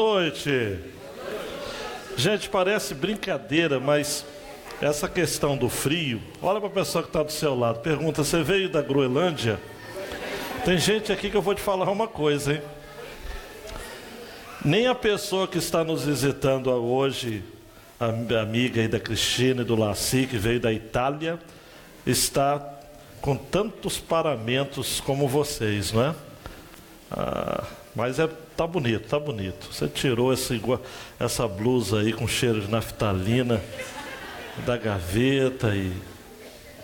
Noite. Gente, parece brincadeira, mas essa questão do frio, olha para a pessoa que está do seu lado, pergunta: você veio da Groenlândia? Tem gente aqui que eu vou te falar uma coisa, hein? Nem a pessoa que está nos visitando hoje, a amiga aí da Cristina e do Laci, que veio da Itália, está com tantos paramentos como vocês, não é? Mas tá bonito, tá bonito. Você tirou essa blusa aí com cheiro de naftalina da gaveta e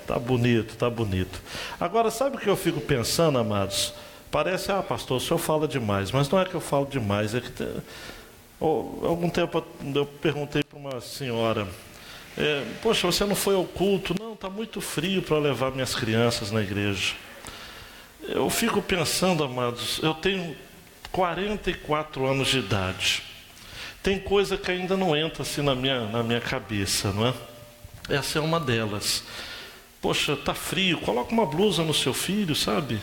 tá bonito, tá bonito. Agora, sabe o que eu fico pensando, amados? Parece, pastor, o senhor fala demais, mas não é que eu falo demais, é que algum tempo eu perguntei para uma senhora: poxa, você não foi ao culto? Não, está muito frio para levar minhas crianças na igreja. Eu fico pensando, amados, eu tenho 44 anos de idade. Tem coisa que ainda não entra assim na minha cabeça, não é? Essa é uma delas. Poxa, está frio, coloca uma blusa no seu filho, sabe?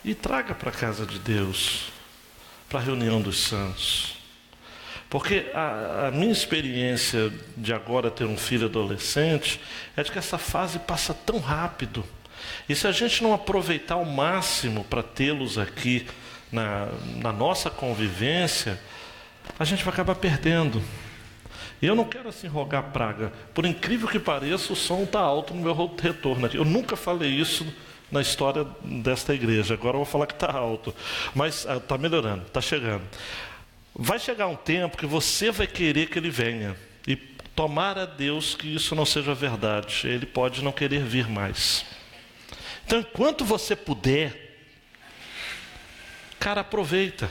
E traga para a casa de Deus, para a reunião dos santos. Porque a minha experiência de agora ter um filho adolescente é de que essa fase passa tão rápido. E se a gente não aproveitar ao máximo para tê-los aqui na nossa convivência, a gente vai acabar perdendo. E eu não quero assim rogar praga. Por incrível que pareça, o som está alto no meu retorno aqui. Eu nunca falei isso na história desta igreja. Agora eu vou falar que está alto. Mas está melhorando, está chegando. Vai chegar um tempo que você vai querer que ele venha. E tomara a Deus que isso não seja verdade. Ele pode não querer vir mais. Então, enquanto você puder, cara, aproveita.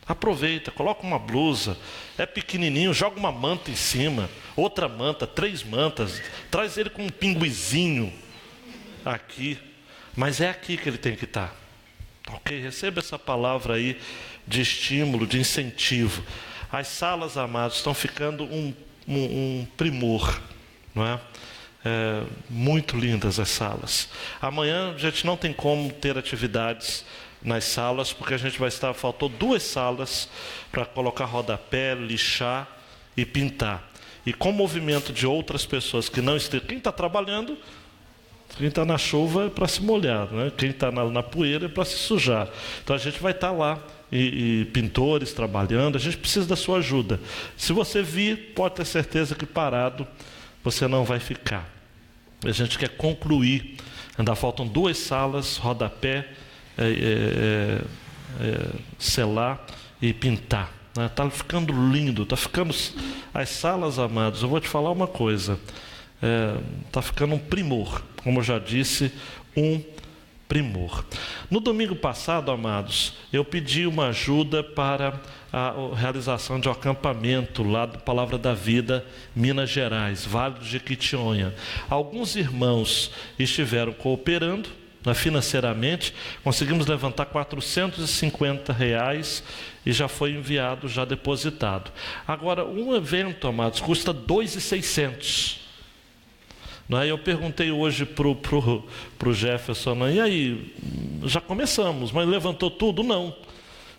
Aproveita, coloca uma blusa, é pequenininho, joga uma manta em cima, outra manta, 3 mantas, traz ele com um pinguizinho aqui, mas é aqui que ele tem que estar. Ok? Receba essa palavra aí de estímulo, de incentivo. As salas, amados, estão ficando um primor, não é? Muito lindas as salas. Amanhã a gente não tem como ter atividades nas salas, porque a gente faltou 2 salas para colocar rodapé, lixar e pintar. E com o movimento de outras pessoas que não estão, quem está trabalhando, quem está na chuva é para se molhar, né? Quem está na poeira é para se sujar. Então a gente vai estar lá, e pintores trabalhando, a gente precisa da sua ajuda. Se você vir, pode ter certeza que parado você não vai ficar. A gente quer concluir. Ainda faltam 2 salas, rodapé, selar e pintar. Está ficando lindo, está ficando. As salas, amados, eu vou te falar uma coisa. Está ficando um primor, como eu já disse, um primor. No domingo passado, amados, eu pedi uma ajuda para a realização de um acampamento lá do Palavra da Vida, Minas Gerais, Vale do Jequitinhonha. Alguns irmãos estiveram cooperando financeiramente, conseguimos levantar R$450 e já foi enviado, já depositado. Agora, um evento, amados, custa R$2.600. Eu perguntei hoje pro Jefferson: e aí, já começamos, mas levantou tudo? Não.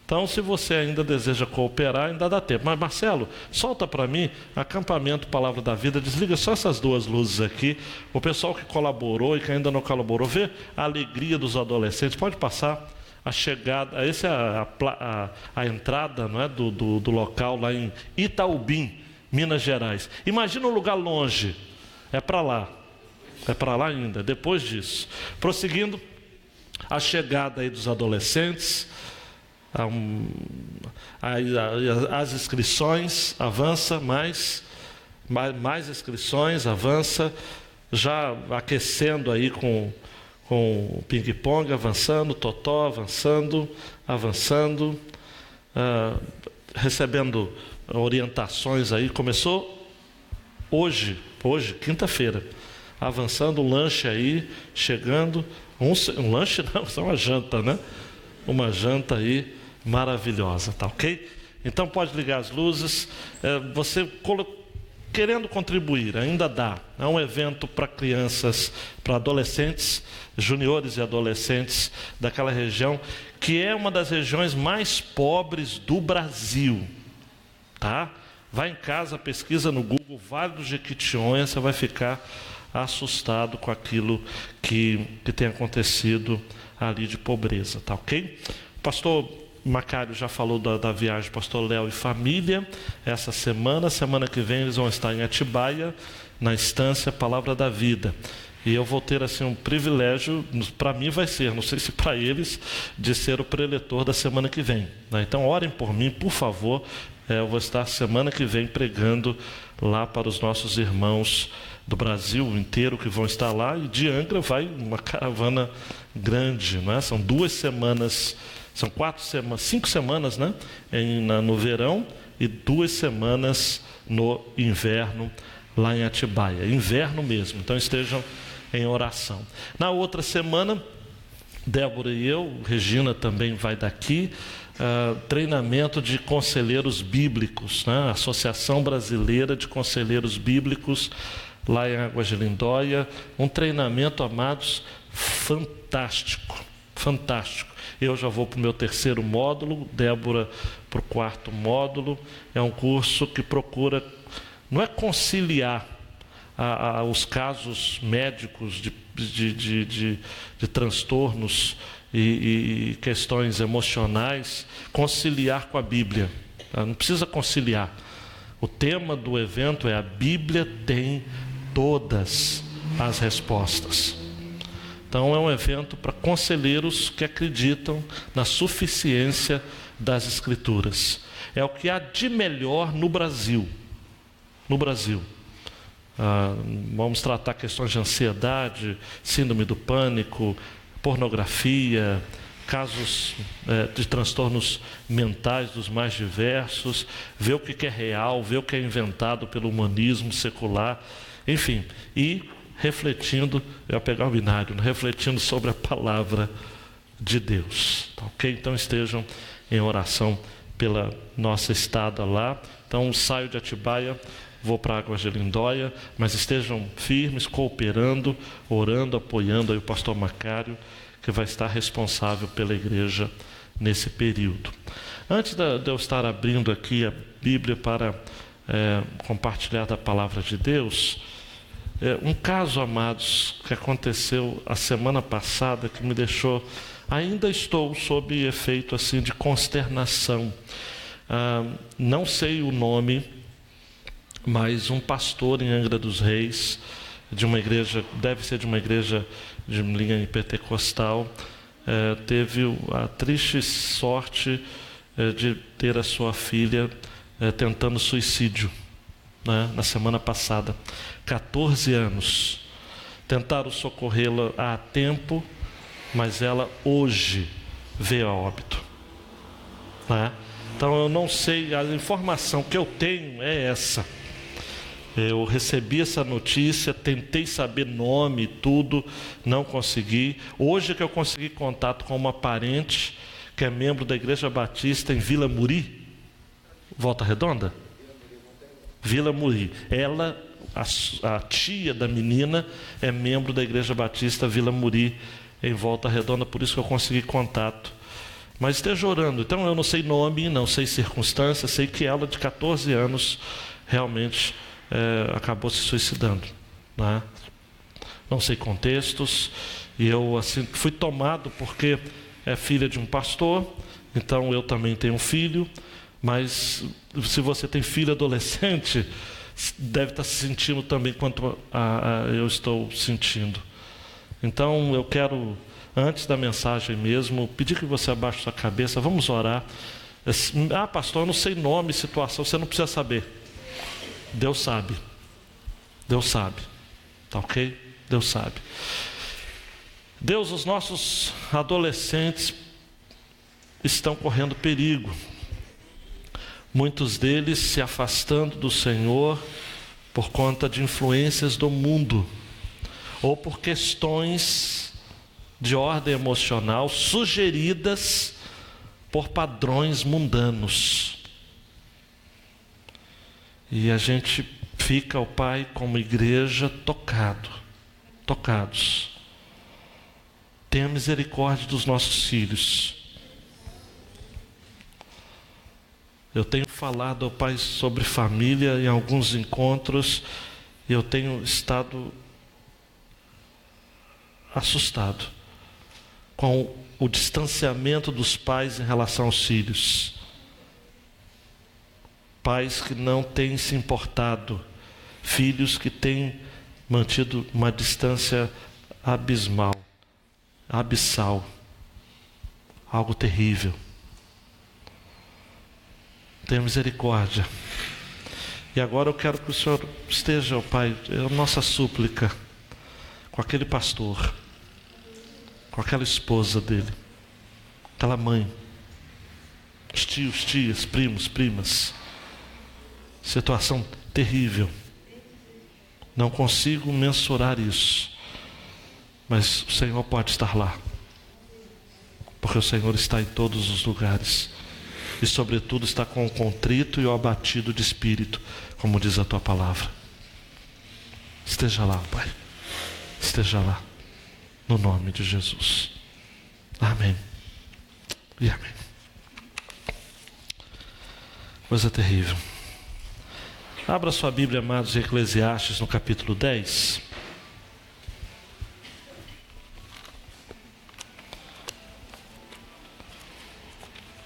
Então, se você ainda deseja cooperar, ainda dá tempo. Mas, Marcelo, solta para mim, acampamento Palavra da Vida, desliga só essas 2 luzes aqui. O pessoal que colaborou e que ainda não colaborou, vê a alegria dos adolescentes. Pode passar a chegada, essa é a entrada, não é, do local lá em Itaubim, Minas Gerais. Imagina um lugar longe, é para lá ainda, depois disso. Prosseguindo, a chegada aí dos adolescentes, as inscrições, avança mais inscrições, avança, já aquecendo aí com o ping-pong, avançando, totó, avançando, recebendo orientações aí. Começou hoje, quinta-feira, avançando, um lanche aí, chegando, um lanche não, só uma janta, né? Uma janta aí maravilhosa, tá ok? Então pode ligar as luzes. Você querendo contribuir, ainda dá. É um evento para crianças, para adolescentes, juniores e adolescentes daquela região, que é uma das regiões mais pobres do Brasil. Tá? Vai em casa, pesquisa no Google, Vale do Jequitinhonha, você vai ficar assustado com aquilo que tem acontecido ali de pobreza, tá ok? O pastor Macário já falou da viagem do pastor Léo e família, essa semana que vem eles vão estar em Atibaia, na estância Palavra da Vida. E eu vou ter assim um privilégio, para mim vai ser, não sei se para eles, de ser o preletor da semana que vem, né? Então orem por mim, por favor. Eu vou estar semana que vem pregando lá para os nossos irmãos do Brasil inteiro que vão estar lá, e de Angra vai uma caravana grande, né? São 2 semanas, são 5 semanas, né? No verão, e 2 semanas no inverno lá em Atibaia, inverno mesmo, então estejam em oração. Na outra semana, Débora e eu, Regina também vai daqui, treinamento de conselheiros bíblicos, né? Associação Brasileira de Conselheiros Bíblicos, lá em Águas de Lindóia, um treinamento, amados, fantástico, fantástico. Eu já vou para o meu 3º módulo, Débora para o 4º módulo. É um curso que procura, não é conciliar os casos médicos de transtornos e questões emocionais, conciliar com a Bíblia. Não precisa conciliar. O tema do evento é: a Bíblia tem todas as respostas. Então é um evento para conselheiros que acreditam na suficiência das Escrituras. É o que há de melhor no Brasil. No Brasil. Vamos tratar questões de ansiedade, síndrome do pânico, pornografia, casos de transtornos mentais dos mais diversos, ver o que é real, ver o que é inventado pelo humanismo secular, enfim, e refletindo, eu ia pegar o binário, refletindo sobre a palavra de Deus, tá, ok? Então estejam em oração pela nossa estada lá. Então saio de Atibaia, vou para Águas de Lindóia, mas estejam firmes, cooperando, orando, apoiando aí o pastor Macário, que vai estar responsável pela igreja nesse período. Antes de eu estar abrindo aqui a Bíblia para compartilhar da palavra de Deus, um caso, amados, que aconteceu a semana passada, que me deixou, ainda estou sob efeito assim de consternação. Não sei o nome, mas um pastor em Angra dos Reis, de uma igreja, deve ser de uma igreja de linha pentecostal, teve a triste sorte de ter a sua filha tentando suicídio, né, na semana passada. 14 anos. Tentaram socorrê-la há tempo, mas ela hoje veio a óbito, né? Então eu não sei, a informação que eu tenho é essa. Eu recebi essa notícia, tentei saber nome e tudo, não consegui. Hoje que eu consegui contato com uma parente que é membro da Igreja Batista em Vila Muri, Volta Redonda? Vila Muri. Ela, a tia da menina, é membro da Igreja Batista Vila Muri em Volta Redonda, por isso que eu consegui contato. Mas esteja orando. Então eu não sei nome, não sei circunstância, sei que ela de 14 anos realmente acabou se suicidando, né? Não sei contextos, e eu assim fui tomado porque é filha de um pastor, então eu também tenho um filho, mas se você tem filho adolescente, deve estar se sentindo também quanto eu estou sentindo. Então eu quero, antes da mensagem mesmo, pedir que você abaixe sua cabeça, vamos orar. Pastor, eu não sei nome, situação, você não precisa saber. Deus sabe. Deus sabe. Tá ok? Deus sabe. Deus, os nossos adolescentes estão correndo perigo. Muitos deles se afastando do Senhor por conta de influências do mundo, ou por questões de ordem emocional sugeridas por padrões mundanos. E a gente fica, ó Pai, como igreja tocados. Tenha misericórdia dos nossos filhos. Eu tenho falado, ó Pai, sobre família em alguns encontros, e eu tenho estado assustado com o distanciamento dos pais em relação aos filhos. Pais que não têm se importado, filhos que têm mantido uma distância abissal, algo terrível. Tenha misericórdia. E agora eu quero que o Senhor esteja, ó Pai, é a nossa súplica com aquele pastor, com aquela esposa dele, aquela mãe, os tios, tias, primos, primas. Situação terrível. Não consigo mensurar isso, mas o Senhor pode estar lá, porque o Senhor está em todos os lugares, e sobretudo está com o contrito e o abatido de espírito, como diz a tua palavra. Esteja lá, Pai, esteja lá, no nome de Jesus. Amém e amém. Coisa terrível. Abra sua Bíblia, amados, em Eclesiastes, no capítulo 10.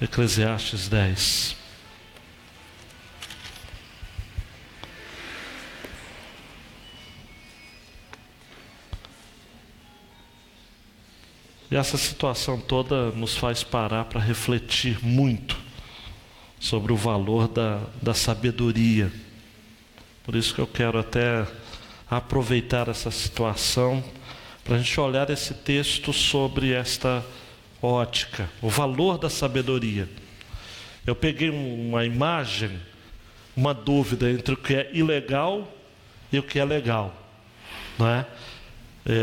Eclesiastes 10. E essa situação toda nos faz parar para refletir muito sobre o valor da sabedoria. Por isso que eu quero até aproveitar essa situação para a gente olhar esse texto sobre esta ótica, o valor da sabedoria. Eu peguei uma imagem, uma dúvida entre o que é ilegal e o que é legal, não é?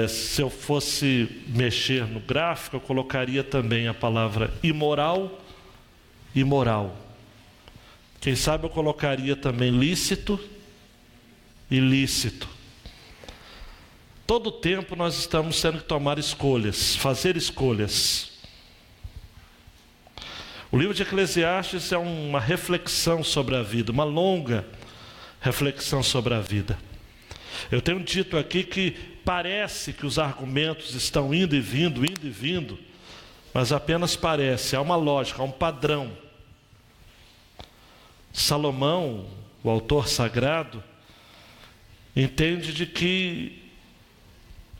Se eu fosse mexer no gráfico, eu colocaria também a palavra imoral e moral. Quem sabe eu colocaria também lícito e ilícito. Todo o tempo nós estamos tendo que tomar escolhas, fazer escolhas. O livro de Eclesiastes é uma reflexão sobre a vida, uma longa reflexão sobre a vida. Eu tenho dito aqui que parece que os argumentos estão indo e vindo, mas apenas parece, há uma lógica, há um padrão. Salomão, o autor sagrado, entende de que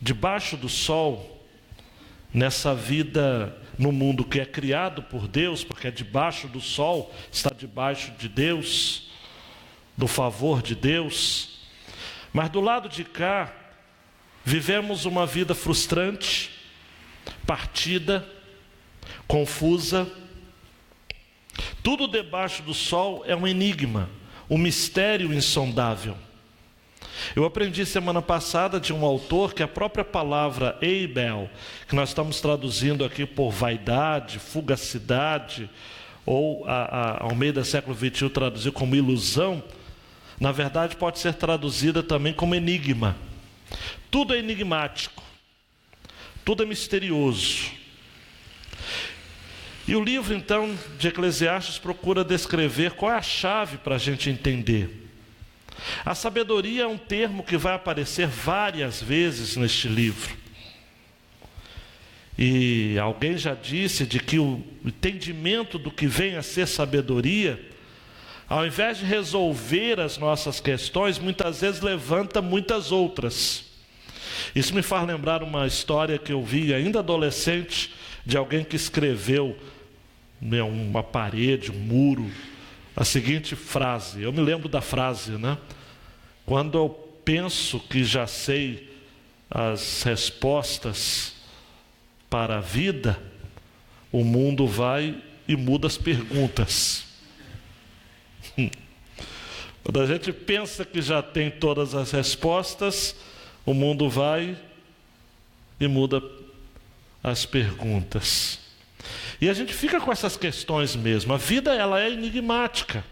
debaixo do sol, nessa vida, no mundo que é criado por Deus, porque é debaixo do sol, está debaixo de Deus, do favor de Deus, mas do lado de cá, vivemos uma vida frustrante, partida, confusa. Tudo debaixo do sol é um enigma, um mistério insondável. Eu aprendi semana passada de um autor que a própria palavra eibel, que nós estamos traduzindo aqui por vaidade, fugacidade, ou ao meio do século XXI traduziu como ilusão, na verdade pode ser traduzida também como enigma. Tudo é enigmático, tudo é misterioso. E o livro então de Eclesiastes procura descrever qual é a chave para a gente entender. A sabedoria é um termo que vai aparecer várias vezes neste livro. E alguém já disse de que o entendimento do que vem a ser sabedoria, ao invés de resolver as nossas questões, muitas vezes levanta muitas outras. Isso me faz lembrar uma história que eu vi ainda adolescente, de alguém que escreveu uma parede, um muro, a seguinte frase. Eu me lembro da frase, né? Quando eu penso que já sei as respostas para a vida, o mundo vai e muda as perguntas. Quando a gente pensa que já tem todas as respostas, o mundo vai e muda as perguntas. E a gente fica com essas questões mesmo. A vida, ela é enigmática.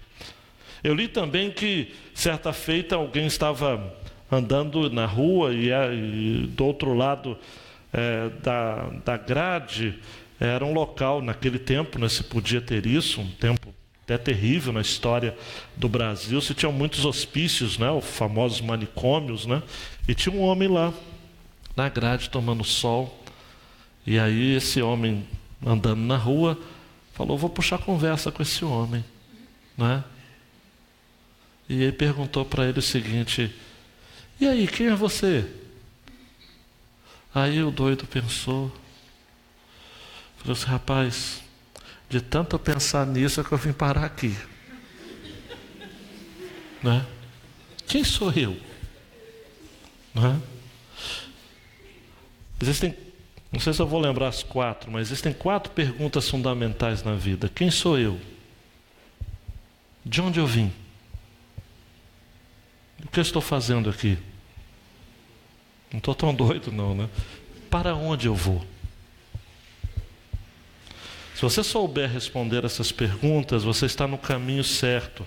Eu li também que, certa feita, alguém estava andando na rua e do outro lado da grade era um local, naquele tempo, né, se podia ter isso, um tempo até terrível na história do Brasil, se tinham muitos hospícios, né, os famosos manicômios, né, e tinha um homem lá, na grade, tomando sol. E aí esse homem, andando na rua, falou: vou puxar conversa com esse homem, né? E ele perguntou para ele o seguinte: e aí, quem é você? Aí o doido pensou, falou assim: rapaz, de tanto pensar nisso é que eu vim parar aqui, né? Quem sou eu? Né? Existem, não sei se eu vou lembrar as 4, mas existem 4 perguntas fundamentais na vida. Quem sou eu? De onde eu vim? O que eu estou fazendo aqui? Não estou tão doido não, né? Para onde eu vou? Se você souber responder essas perguntas, você está no caminho certo.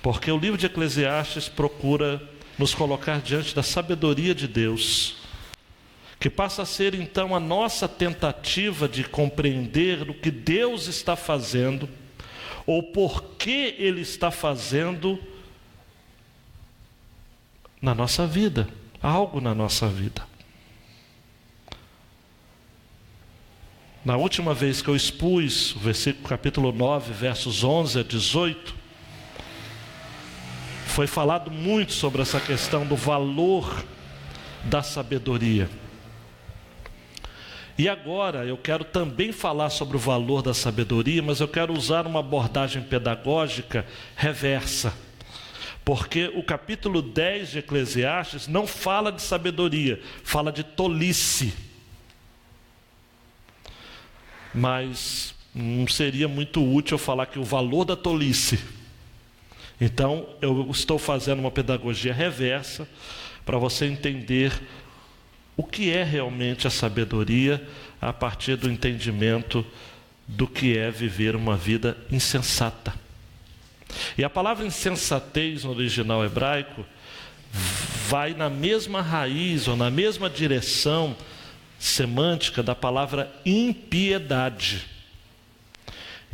Porque o livro de Eclesiastes procura nos colocar diante da sabedoria de Deus, que passa a ser então a nossa tentativa de compreender o que Deus está fazendo, ou por que Ele está fazendo na nossa vida, algo na nossa vida. Na última vez que eu expus o versículo capítulo 9, versos 11 a 18, foi falado muito sobre essa questão do valor da sabedoria. E agora eu quero também falar sobre o valor da sabedoria, mas eu quero usar uma abordagem pedagógica reversa. Porque o capítulo 10 de Eclesiastes não fala de sabedoria, fala de tolice. Mas não seria muito útil eu falar que o valor da tolice. Então eu estou fazendo uma pedagogia reversa para você entender o que é realmente a sabedoria a partir do entendimento do que é viver uma vida insensata. E a palavra insensatez no original hebraico vai na mesma raiz ou na mesma direção semântica da palavra impiedade.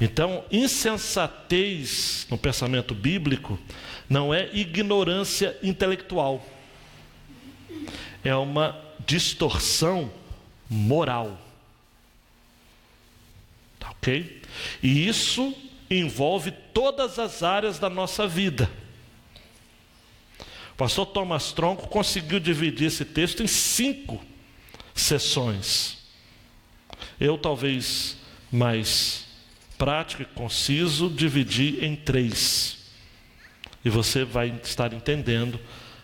Então, insensatez no pensamento bíblico não é ignorância intelectual, é uma distorção moral. Tá ok? E isso envolve todas as áreas da nossa vida. O pastor Thomas Tronco conseguiu dividir esse texto em 5 sessões. Eu, talvez mais prático e conciso, dividi em 3. E você vai estar entendendo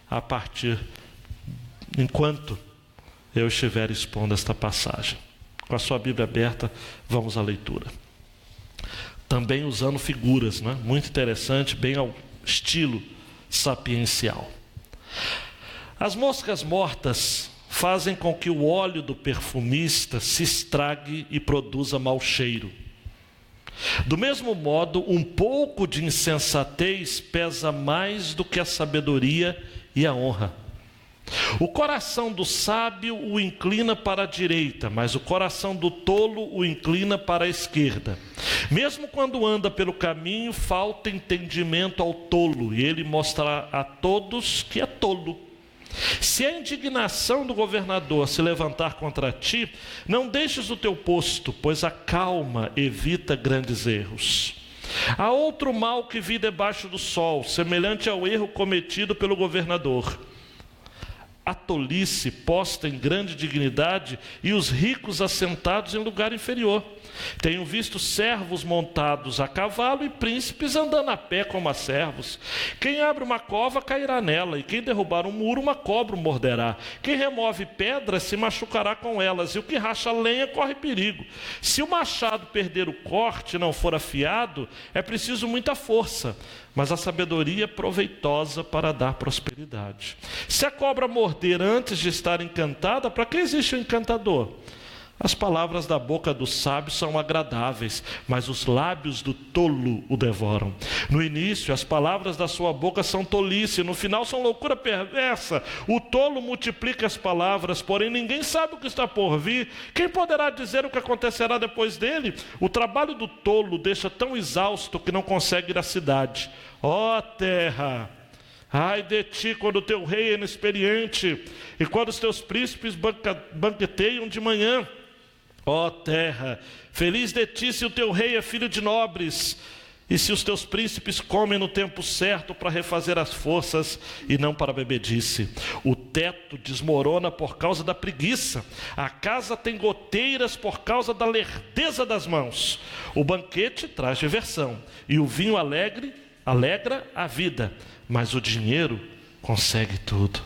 a partir, enquanto eu estiver expondo esta passagem. Com a sua Bíblia aberta, vamos à leitura. Também usando figuras, né? Muito interessante, bem ao estilo sapiencial. As moscas mortas fazem com que o óleo do perfumista se estrague e produza mau cheiro. Do mesmo modo, um pouco de insensatez pesa mais do que a sabedoria e a honra. O coração do sábio o inclina para a direita, mas o coração do tolo o inclina para a esquerda. Mesmo quando anda pelo caminho, falta entendimento ao tolo, e ele mostrará a todos que é tolo. Se a indignação do governador se levantar contra ti, não deixes o teu posto, pois a calma evita grandes erros. Há outro mal que vi debaixo do sol, semelhante ao erro cometido pelo governador. A tolice posta em grande dignidade e os ricos assentados em lugar inferior. Tenho visto servos montados a cavalo e príncipes andando a pé como a servos. Quem abre uma cova cairá nela, e quem derrubar um muro, uma cobra o morderá. Quem remove pedras se machucará com elas, e o que racha lenha corre perigo. Se o machado perder o corte e não for afiado, é preciso muita força, mas a sabedoria é proveitosa para dar prosperidade. Se a cobra morder antes de estar encantada, para que existe o encantador? As palavras da boca do sábio são agradáveis, mas os lábios do tolo o devoram. No início, as palavras da sua boca são tolice, no final são loucura perversa. O tolo multiplica as palavras, porém ninguém sabe o que está por vir. Quem poderá dizer o que acontecerá depois dele? O trabalho do tolo deixa tão exausto que não consegue ir à cidade. Ó terra! Ai de ti quando o teu rei é inexperiente e quando os teus príncipes banqueteiam de manhã. Ó terra, feliz de ti se o teu rei é filho de nobres e se os teus príncipes comem no tempo certo para refazer as forças e não para a bebedice. O teto desmorona por causa da preguiça, a casa tem goteiras por causa da lerdeza das mãos. O banquete traz diversão e o vinho alegra a vida, mas o dinheiro consegue tudo.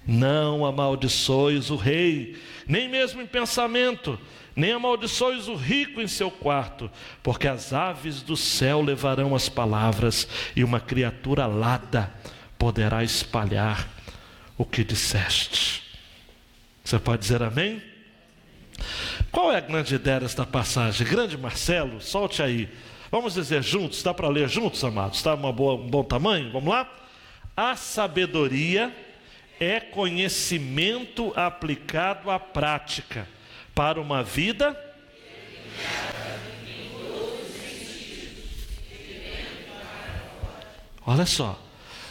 Não amaldiçoes o rei, nem mesmo em pensamento, nem amaldiçoes o rico em seu quarto, porque as aves do céu levarão as palavras, e uma criatura alada poderá espalhar o que disseste. Você pode dizer amém? Qual é a grande ideia desta passagem? Grande Marcelo, solte aí. Vamos dizer juntos, dá para ler juntos, amados? Está um bom tamanho? Vamos lá? A sabedoria é conhecimento aplicado à prática para uma vida olha só,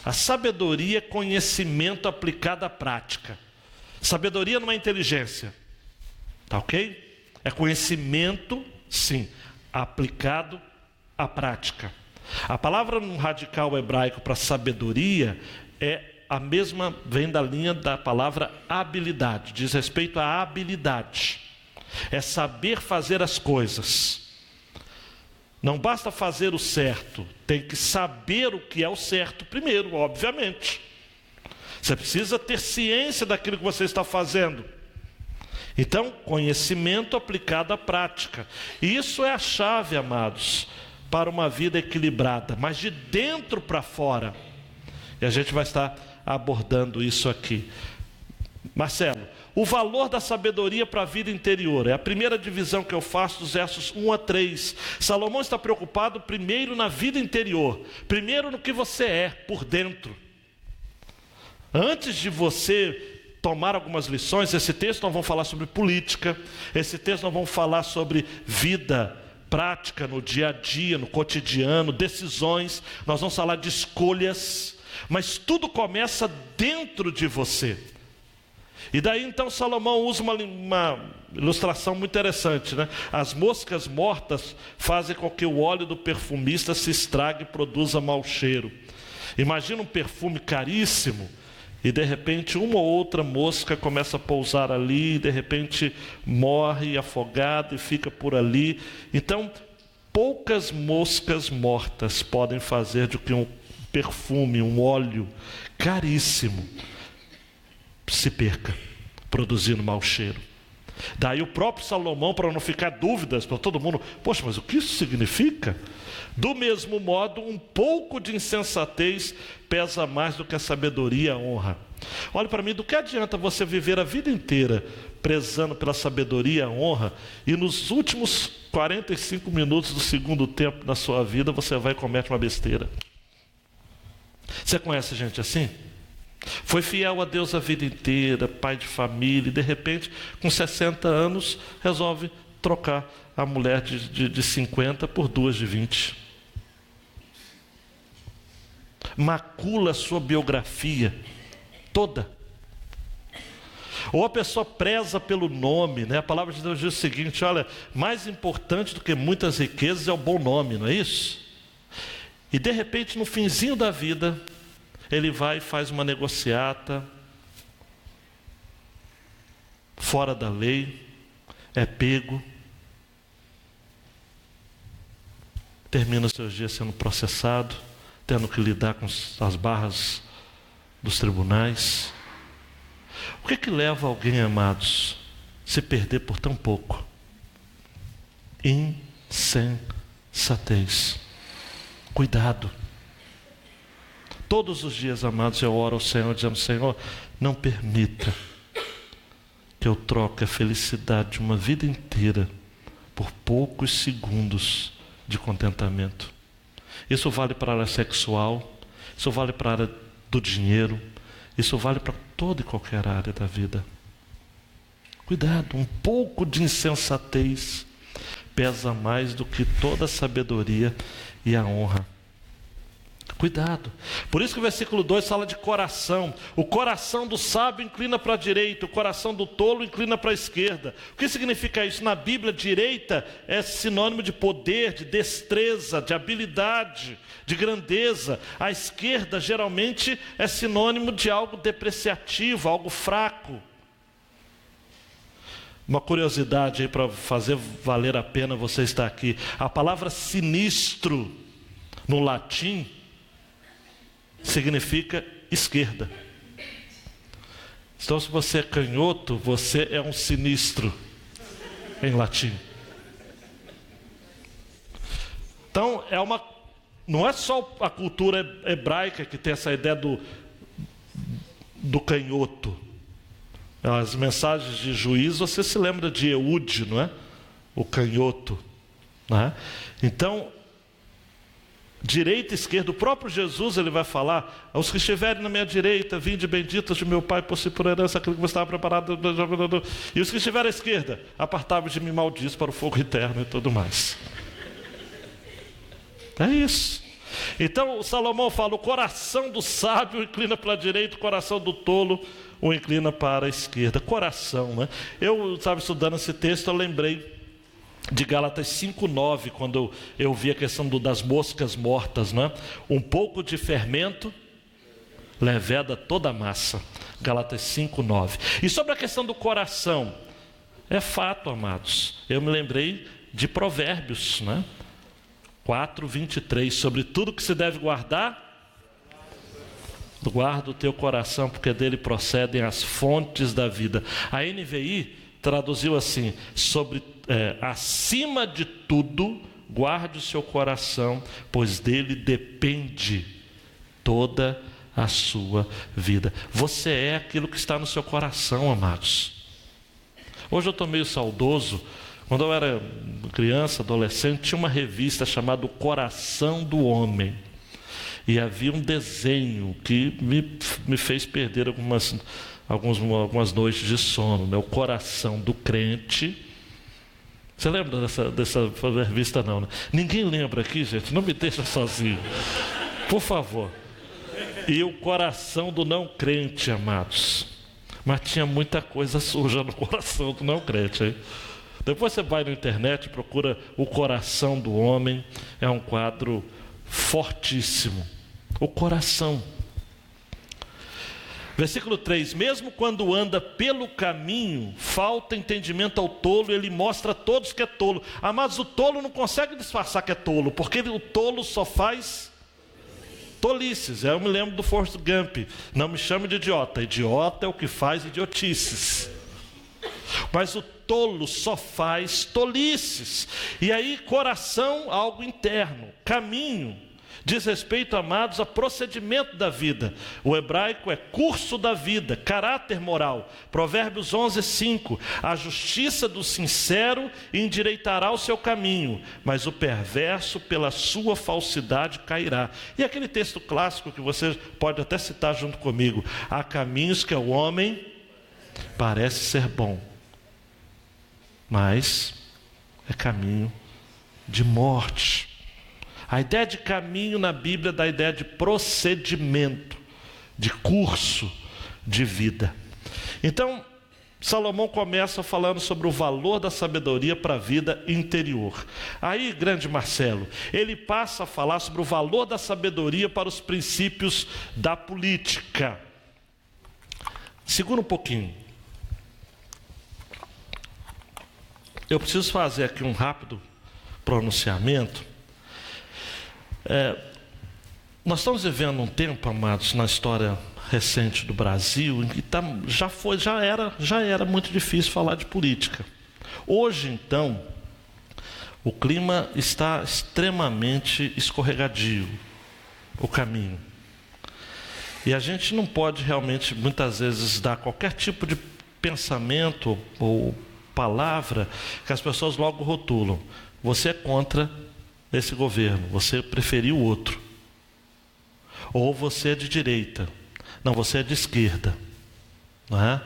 a sabedoria é conhecimento aplicado à prática. Sabedoria não é inteligência, tá ok? É conhecimento, sim, aplicado à prática. A palavra no radical hebraico para sabedoria é a mesma, vem da linha da palavra habilidade, diz respeito à habilidade. É saber fazer as coisas. Não basta fazer o certo, tem que saber o que é o certo primeiro, obviamente. Você precisa ter ciência daquilo que você está fazendo. Então, conhecimento aplicado à prática. Isso é a chave, amados, para uma vida equilibrada, mas de dentro para fora. E a gente vai estar abordando isso aqui. Marcelo, o valor da sabedoria para a vida interior. É a primeira divisão que eu faço dos versos 1 a 3. Salomão está preocupado primeiro na vida interior. Primeiro no que você é, por dentro. Antes de você tomar algumas lições, esse texto nós vamos falar sobre política. Esse texto nós vamos falar sobre vida prática no dia a dia, no cotidiano, decisões. Nós vamos falar de escolhas. Mas tudo começa dentro de você. E daí então Salomão usa uma ilustração muito interessante, né? As moscas mortas fazem com que o óleo do perfumista se estrague e produza mau cheiro. Imagina um perfume caríssimo e de repente uma ou outra mosca começa a pousar ali, e de repente morre afogada e fica por ali. Então poucas moscas mortas podem fazer de que um perfume, um óleo caríssimo se perca, produzindo mau cheiro. Daí o próprio Salomão, para não ficar dúvidas para todo mundo, poxa, mas o que isso significa? Do mesmo modo, um pouco de insensatez pesa mais do que a sabedoria e a honra. Olha para mim, do que adianta você viver a vida inteira prezando pela sabedoria e a honra, e nos últimos 45 minutos do segundo tempo da sua vida, você vai e comete uma besteira? Você conhece gente assim? Foi fiel a Deus a vida inteira, pai de família, e de repente, com 60 anos, resolve trocar a mulher de 50 por duas de 20. Macula a sua biografia toda. Ou a pessoa preza pelo nome, né? A palavra de Deus diz o seguinte: olha, mais importante do que muitas riquezas é o bom nome, não é isso? E de repente, no finzinho da vida, ele vai e faz uma negociata fora da lei, é pego, termina os seus dias sendo processado, tendo que lidar com as barras dos tribunais. O que leva alguém, amados, a se perder por tão pouco? Insensatez. Cuidado. Todos os dias, amados, eu oro ao Senhor dizendo: Senhor, não permita que eu troque a felicidade de uma vida inteira por poucos segundos de contentamento. Isso vale para a área sexual, isso vale para a área do dinheiro, isso vale para toda e qualquer área da vida. Cuidado, um pouco de insensatez pesa mais do que toda a sabedoria e a honra. Cuidado. Por isso que o versículo 2 fala de coração. O coração do sábio inclina para a direita, o coração do tolo inclina para a esquerda. O que significa isso? Na Bíblia, direita é sinônimo de poder, de destreza, de habilidade, de grandeza. A esquerda geralmente é sinônimo de algo depreciativo, algo fraco. Uma curiosidade aí para fazer valer a pena você estar aqui. A palavra sinistro no latim significa esquerda. Então, se você é canhoto, você é um sinistro em latim. Então, não é só a cultura hebraica que tem essa ideia do canhoto. As mensagens de juízo, você se lembra de Eude, não é? O canhoto, não é? Então, direita e esquerda, o próprio Jesus ele vai falar: aos que estiverem na minha direita, vinde benditos de meu Pai, possuir por herança aquilo que você estava preparado, e os que estiverem à esquerda, apartai-vos de mim, malditos, para o fogo eterno e tudo mais. É isso. Então o Salomão fala: o coração do sábio inclina para a direita, o coração do tolo o inclina para a esquerda. Coração, né? Eu estava estudando esse texto, eu lembrei de Gálatas 5:9, quando eu vi a questão das moscas mortas, né? Um pouco de fermento leveda toda a massa. Gálatas 5:9. E sobre a questão do coração, é fato, amados, eu me lembrei de Provérbios, né? 4:23, sobre tudo que se deve guardar, guarda o teu coração, porque dele procedem as fontes da vida. A NVI traduziu assim: acima de tudo, guarde o seu coração, pois dele depende toda a sua vida. Você é aquilo que está no seu coração, amados. Hoje eu estou meio saudoso. Quando eu era criança, adolescente, tinha uma revista chamada O Coração do Homem. E havia um desenho que me fez perder algumas noites de sono, né? O coração do crente. Você lembra dessa revista não, né? Ninguém lembra aqui, gente? Não me deixa sozinho, por favor. E o coração do não crente, amados. Mas tinha muita coisa suja no coração do não crente, hein? Depois você vai na internet, procura O Coração do Homem. É um quadro fortíssimo. O coração. Versículo 3: mesmo quando anda pelo caminho, falta entendimento ao tolo, ele mostra a todos que é tolo. Amados, o tolo não consegue disfarçar que é tolo, porque o tolo só faz tolices. Eu me lembro do Forrest Gump: não me chame de idiota, idiota é o que faz idiotices. Mas o tolo só faz tolices. E aí, coração, algo interno. Caminho diz respeito, amados, a procedimento da vida. O hebraico é curso da vida, caráter moral. Provérbios 11:5. A justiça do sincero endireitará o seu caminho, mas o perverso pela sua falsidade cairá. E aquele texto clássico que você pode até citar junto comigo: há caminhos que ao homem parece ser bom, mas é caminho de morte. A ideia de caminho na Bíblia dá a ideia de procedimento, de curso de vida. Então, Salomão começa falando sobre o valor da sabedoria para a vida interior. Aí, grande Marcelo, ele passa a falar sobre o valor da sabedoria para os princípios da política. Segura um pouquinho. Eu preciso fazer aqui um rápido pronunciamento. Nós estamos vivendo um tempo, amados, na história recente do Brasil, em que já era muito difícil falar de política. Hoje, então, o clima está extremamente escorregadio, o caminho. E a gente não pode realmente, muitas vezes, dar qualquer tipo de pensamento ou palavra que as pessoas logo rotulam. Você é contra esse governo, você preferiu o outro. Ou você é de direita. Não, você é de esquerda. Não é?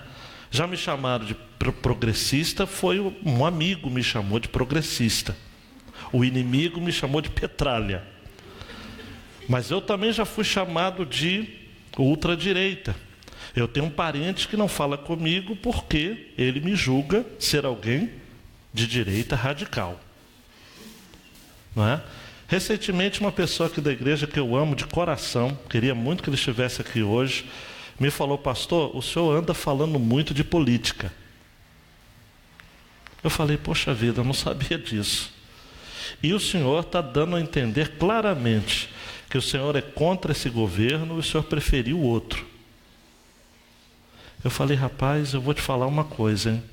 Já me chamaram de progressista, foi um amigo me chamou de progressista. O inimigo me chamou de petralha. Mas eu também já fui chamado de ultradireita. Eu tenho um parente que não fala comigo porque ele me julga ser alguém de direita radical. Não é? Recentemente, uma pessoa aqui da igreja que eu amo de coração, queria muito que ele estivesse aqui hoje, me falou: pastor, o senhor anda falando muito de política. Eu falei: poxa vida, eu não sabia disso. E o senhor está dando a entender claramente que o senhor é contra esse governo e o senhor preferiu o outro. Eu falei: rapaz, eu vou te falar uma coisa, hein?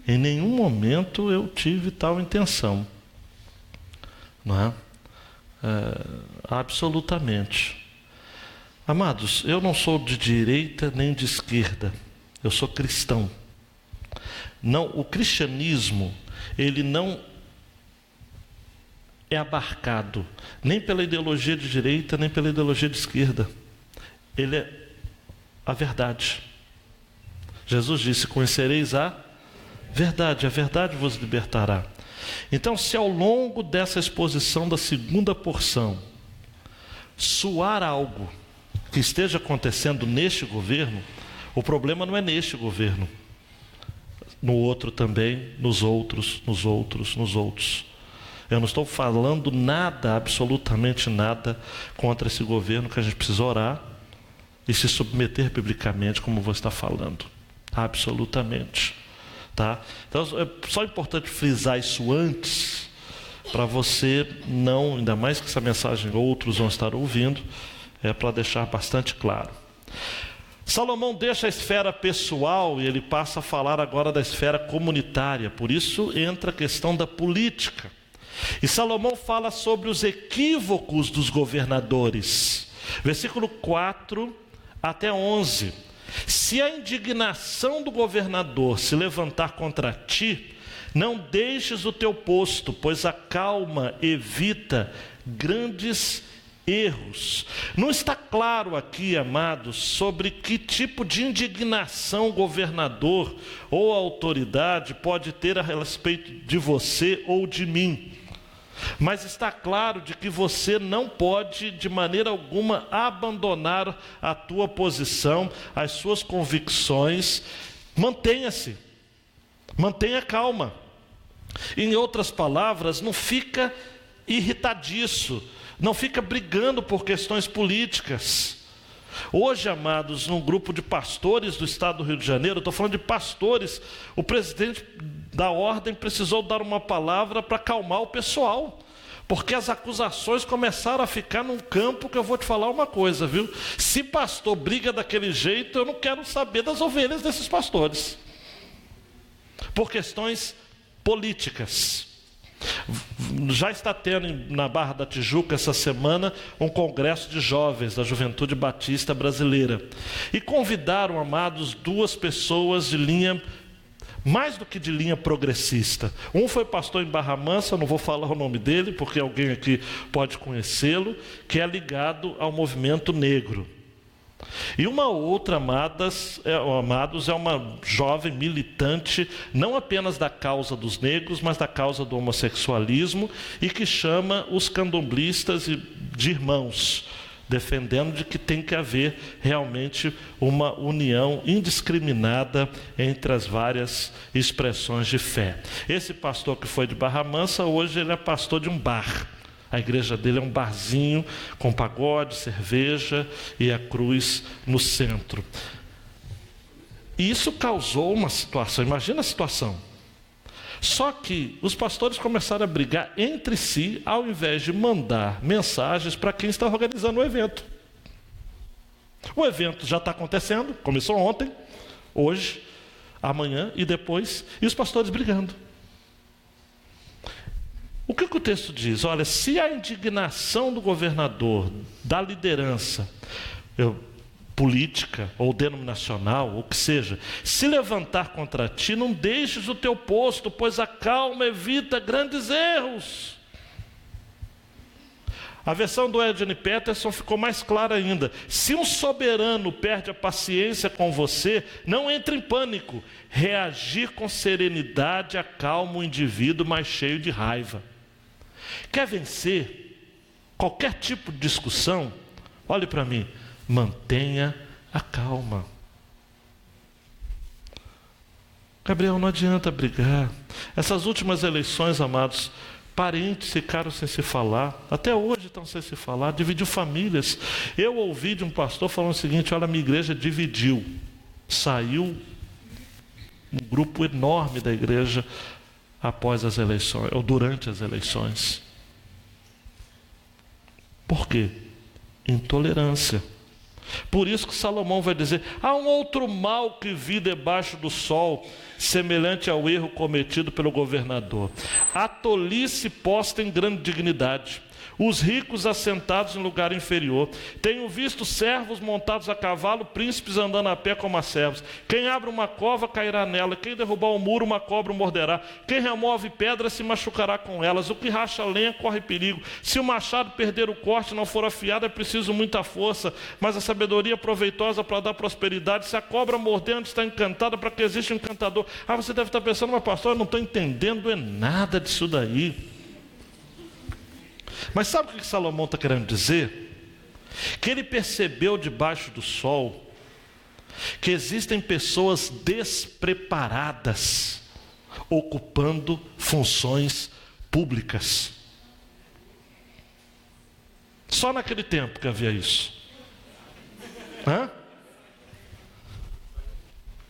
Em nenhum momento eu tive tal intenção. Não é? Absolutamente. Amados, eu não sou de direita nem de esquerda. Eu sou cristão. Não, o cristianismo, ele não é abarcado nem pela ideologia de direita, nem pela ideologia de esquerda. Ele é a verdade. Jesus disse: conhecereis a verdade vos libertará. Então, se ao longo dessa exposição da segunda porção soar algo que esteja acontecendo neste governo, o problema não é neste governo, no outro também, nos outros. Eu não estou falando nada, absolutamente nada, contra esse governo, que a gente precisa orar e se submeter biblicamente, como você está falando. Absolutamente. Tá? Então, é só importante frisar isso antes, para você não, ainda mais que essa mensagem outros vão estar ouvindo, para deixar bastante claro. Salomão deixa a esfera pessoal e ele passa a falar agora da esfera comunitária, por isso entra a questão da política. E Salomão fala sobre os equívocos dos governadores. Versículo 4 até 11. Se a indignação do governador se levantar contra ti, não deixes o teu posto, pois a calma evita grandes erros. Não está claro aqui, amados, sobre que tipo de indignação o governador ou a autoridade pode ter a respeito de você ou de mim. Mas está claro de que você não pode de maneira alguma abandonar a tua posição, as suas convicções. Mantenha-se, mantenha calma. Em outras palavras, não fica irritadiço, não fica brigando por questões políticas. Hoje, amados, num grupo de pastores do estado do Rio de Janeiro, estou falando de pastores, o presidente da ordem precisou dar uma palavra para acalmar o pessoal, porque as acusações começaram a ficar num campo que eu vou te falar uma coisa, viu? Se pastor briga daquele jeito, eu não quero saber das ovelhas desses pastores, por questões políticas. Já está tendo na Barra da Tijuca essa semana um congresso de jovens da Juventude Batista Brasileira, e convidaram, amados, duas pessoas de linha, mais do que de linha progressista. Um foi pastor em Barra Mansa, não vou falar o nome dele porque alguém aqui pode conhecê-lo, que é ligado ao movimento negro. E uma outra, amados, é uma jovem militante, não apenas da causa dos negros, mas da causa do homossexualismo, e que chama os candomblistas de irmãos, defendendo de que tem que haver realmente uma união indiscriminada entre as várias expressões de fé. Esse pastor que foi de Barra Mansa, hoje ele é pastor de um bar. A igreja dele é um barzinho com pagode, cerveja e a cruz no centro. E isso causou uma situação, imagina a situação. Só que os pastores começaram a brigar entre si, ao invés de mandar mensagens para quem está organizando o evento. O evento já está acontecendo, começou ontem, hoje, amanhã e depois, e os pastores brigando. O que o texto diz? Olha, se a indignação do governador, da liderança, política ou denominacional, ou que seja, se levantar contra ti, não deixes o teu posto, pois a calma evita grandes erros. A versão do Eugene Peterson ficou mais clara ainda. Se um soberano perde a paciência com você, não entre em pânico. Reagir com serenidade acalma o indivíduo mais cheio de raiva. Quer vencer qualquer tipo de discussão? Olhe para mim. Mantenha a calma. Gabriel, não adianta brigar. Essas últimas eleições, amados, parentes ficaram sem se falar. Até hoje estão sem se falar. Dividiu famílias. Eu ouvi de um pastor falando o seguinte: olha, a minha igreja dividiu. Saiu um grupo enorme da igreja após as eleições, ou durante as eleições. Por quê? Intolerância. Por isso que Salomão vai dizer: há um outro mal que vi debaixo do sol, semelhante ao erro cometido pelo governador. A tolice posta em grande dignidade, os ricos assentados em lugar inferior. Tenho visto servos montados a cavalo, príncipes andando a pé como a servos. Quem abre uma cova cairá nela, quem derrubar um muro, uma cobra o morderá. Quem remove pedras se machucará com elas. O que racha lenha corre perigo. Se o machado perder o corte, não for afiado, é preciso muita força, mas a sabedoria é proveitosa para dar prosperidade. Se a cobra morder, onde está encantada, para que exista um encantador. Você deve estar pensando: mas pastor, eu não estou entendendo nada disso daí. Mas sabe o que Salomão está querendo dizer? Que ele percebeu debaixo do sol que existem pessoas despreparadas ocupando funções públicas. Só naquele tempo que havia isso.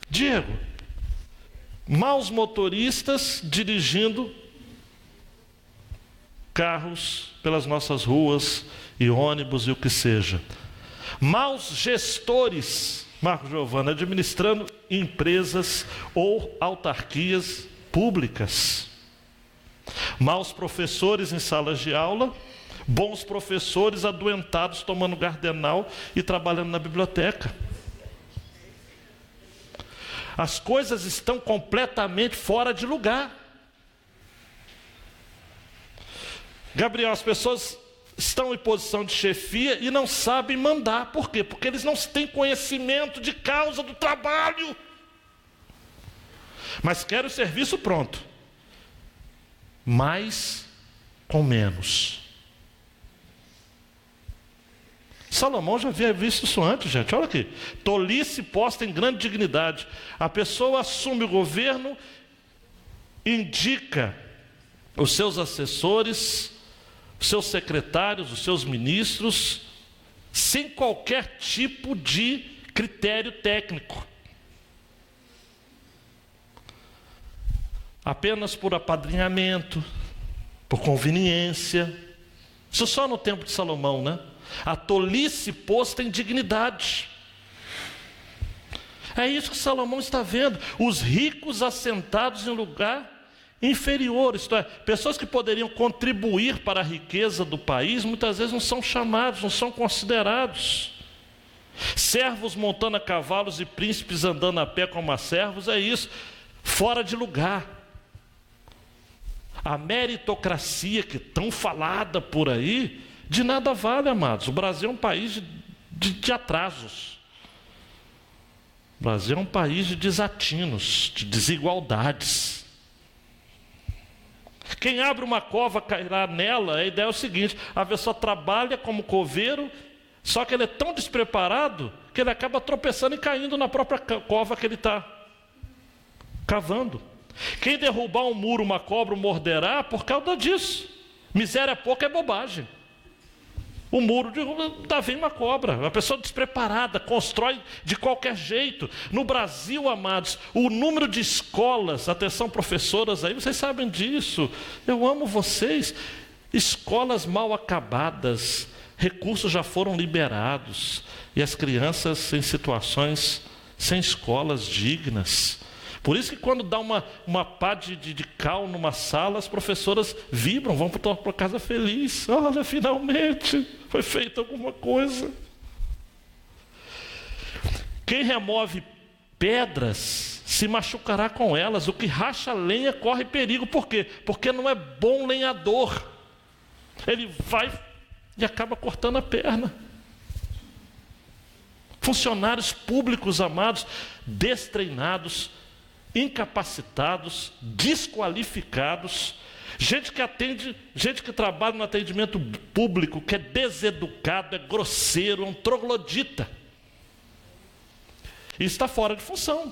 Diego, maus motoristas dirigindo carros pelas nossas ruas e ônibus e o que seja. Maus gestores, Marco Giovanni, administrando empresas ou autarquias públicas. Maus professores em salas de aula, bons professores adoentados tomando gardenal e trabalhando na biblioteca. As coisas estão completamente fora de lugar. Gabriel, as pessoas estão em posição de chefia e não sabem mandar. Por quê? Porque eles não têm conhecimento de causa do trabalho. Mas querem o serviço pronto. Mais com menos. Salomão já havia visto isso antes, gente. Olha aqui. Tolice posta em grande dignidade. A pessoa assume o governo, indica os seus assessores, os seus secretários, os seus ministros, sem qualquer tipo de critério técnico. Apenas por apadrinhamento, por conveniência. Isso só no tempo de Salomão, né? A tolice posta em dignidade. É isso que Salomão está vendo. Os ricos assentados em lugar inferior, isto é, pessoas que poderiam contribuir para a riqueza do país, muitas vezes não são chamados, não são considerados. Servos montando a cavalos e príncipes andando a pé como a servos, é isso, fora de lugar. A meritocracia que é tão falada por aí, de nada vale, amados. O Brasil é um país de atrasos. O Brasil é um país de desatinos, de desigualdades. Quem abre uma cova cairá nela. A ideia é o seguinte: a pessoa trabalha como coveiro, só que ele é tão despreparado que ele acaba tropeçando e caindo na própria cova que ele está cavando. Quem derrubar um muro, uma cobra o morderá por causa disso. Miséria pouca é bobagem. O muro dá vem uma cobra. A pessoa despreparada constrói de qualquer jeito. No Brasil, amados, o número de escolas, atenção professoras aí, vocês sabem disso. Eu amo vocês. Escolas mal acabadas, recursos já foram liberados e as crianças em situações sem escolas dignas. Por isso que quando dá uma pá de cal numa sala, as professoras vibram, vão para casa feliz. Olha, finalmente foi feita alguma coisa. Quem remove pedras se machucará com elas. O que racha lenha corre perigo. Por quê? Porque não é bom lenhador. Ele vai e acaba cortando a perna. Funcionários públicos, amados, destreinados, incapacitados, desqualificados, gente que atende, gente que trabalha no atendimento público, que é deseducado, é grosseiro, é um troglodita. E está fora de função.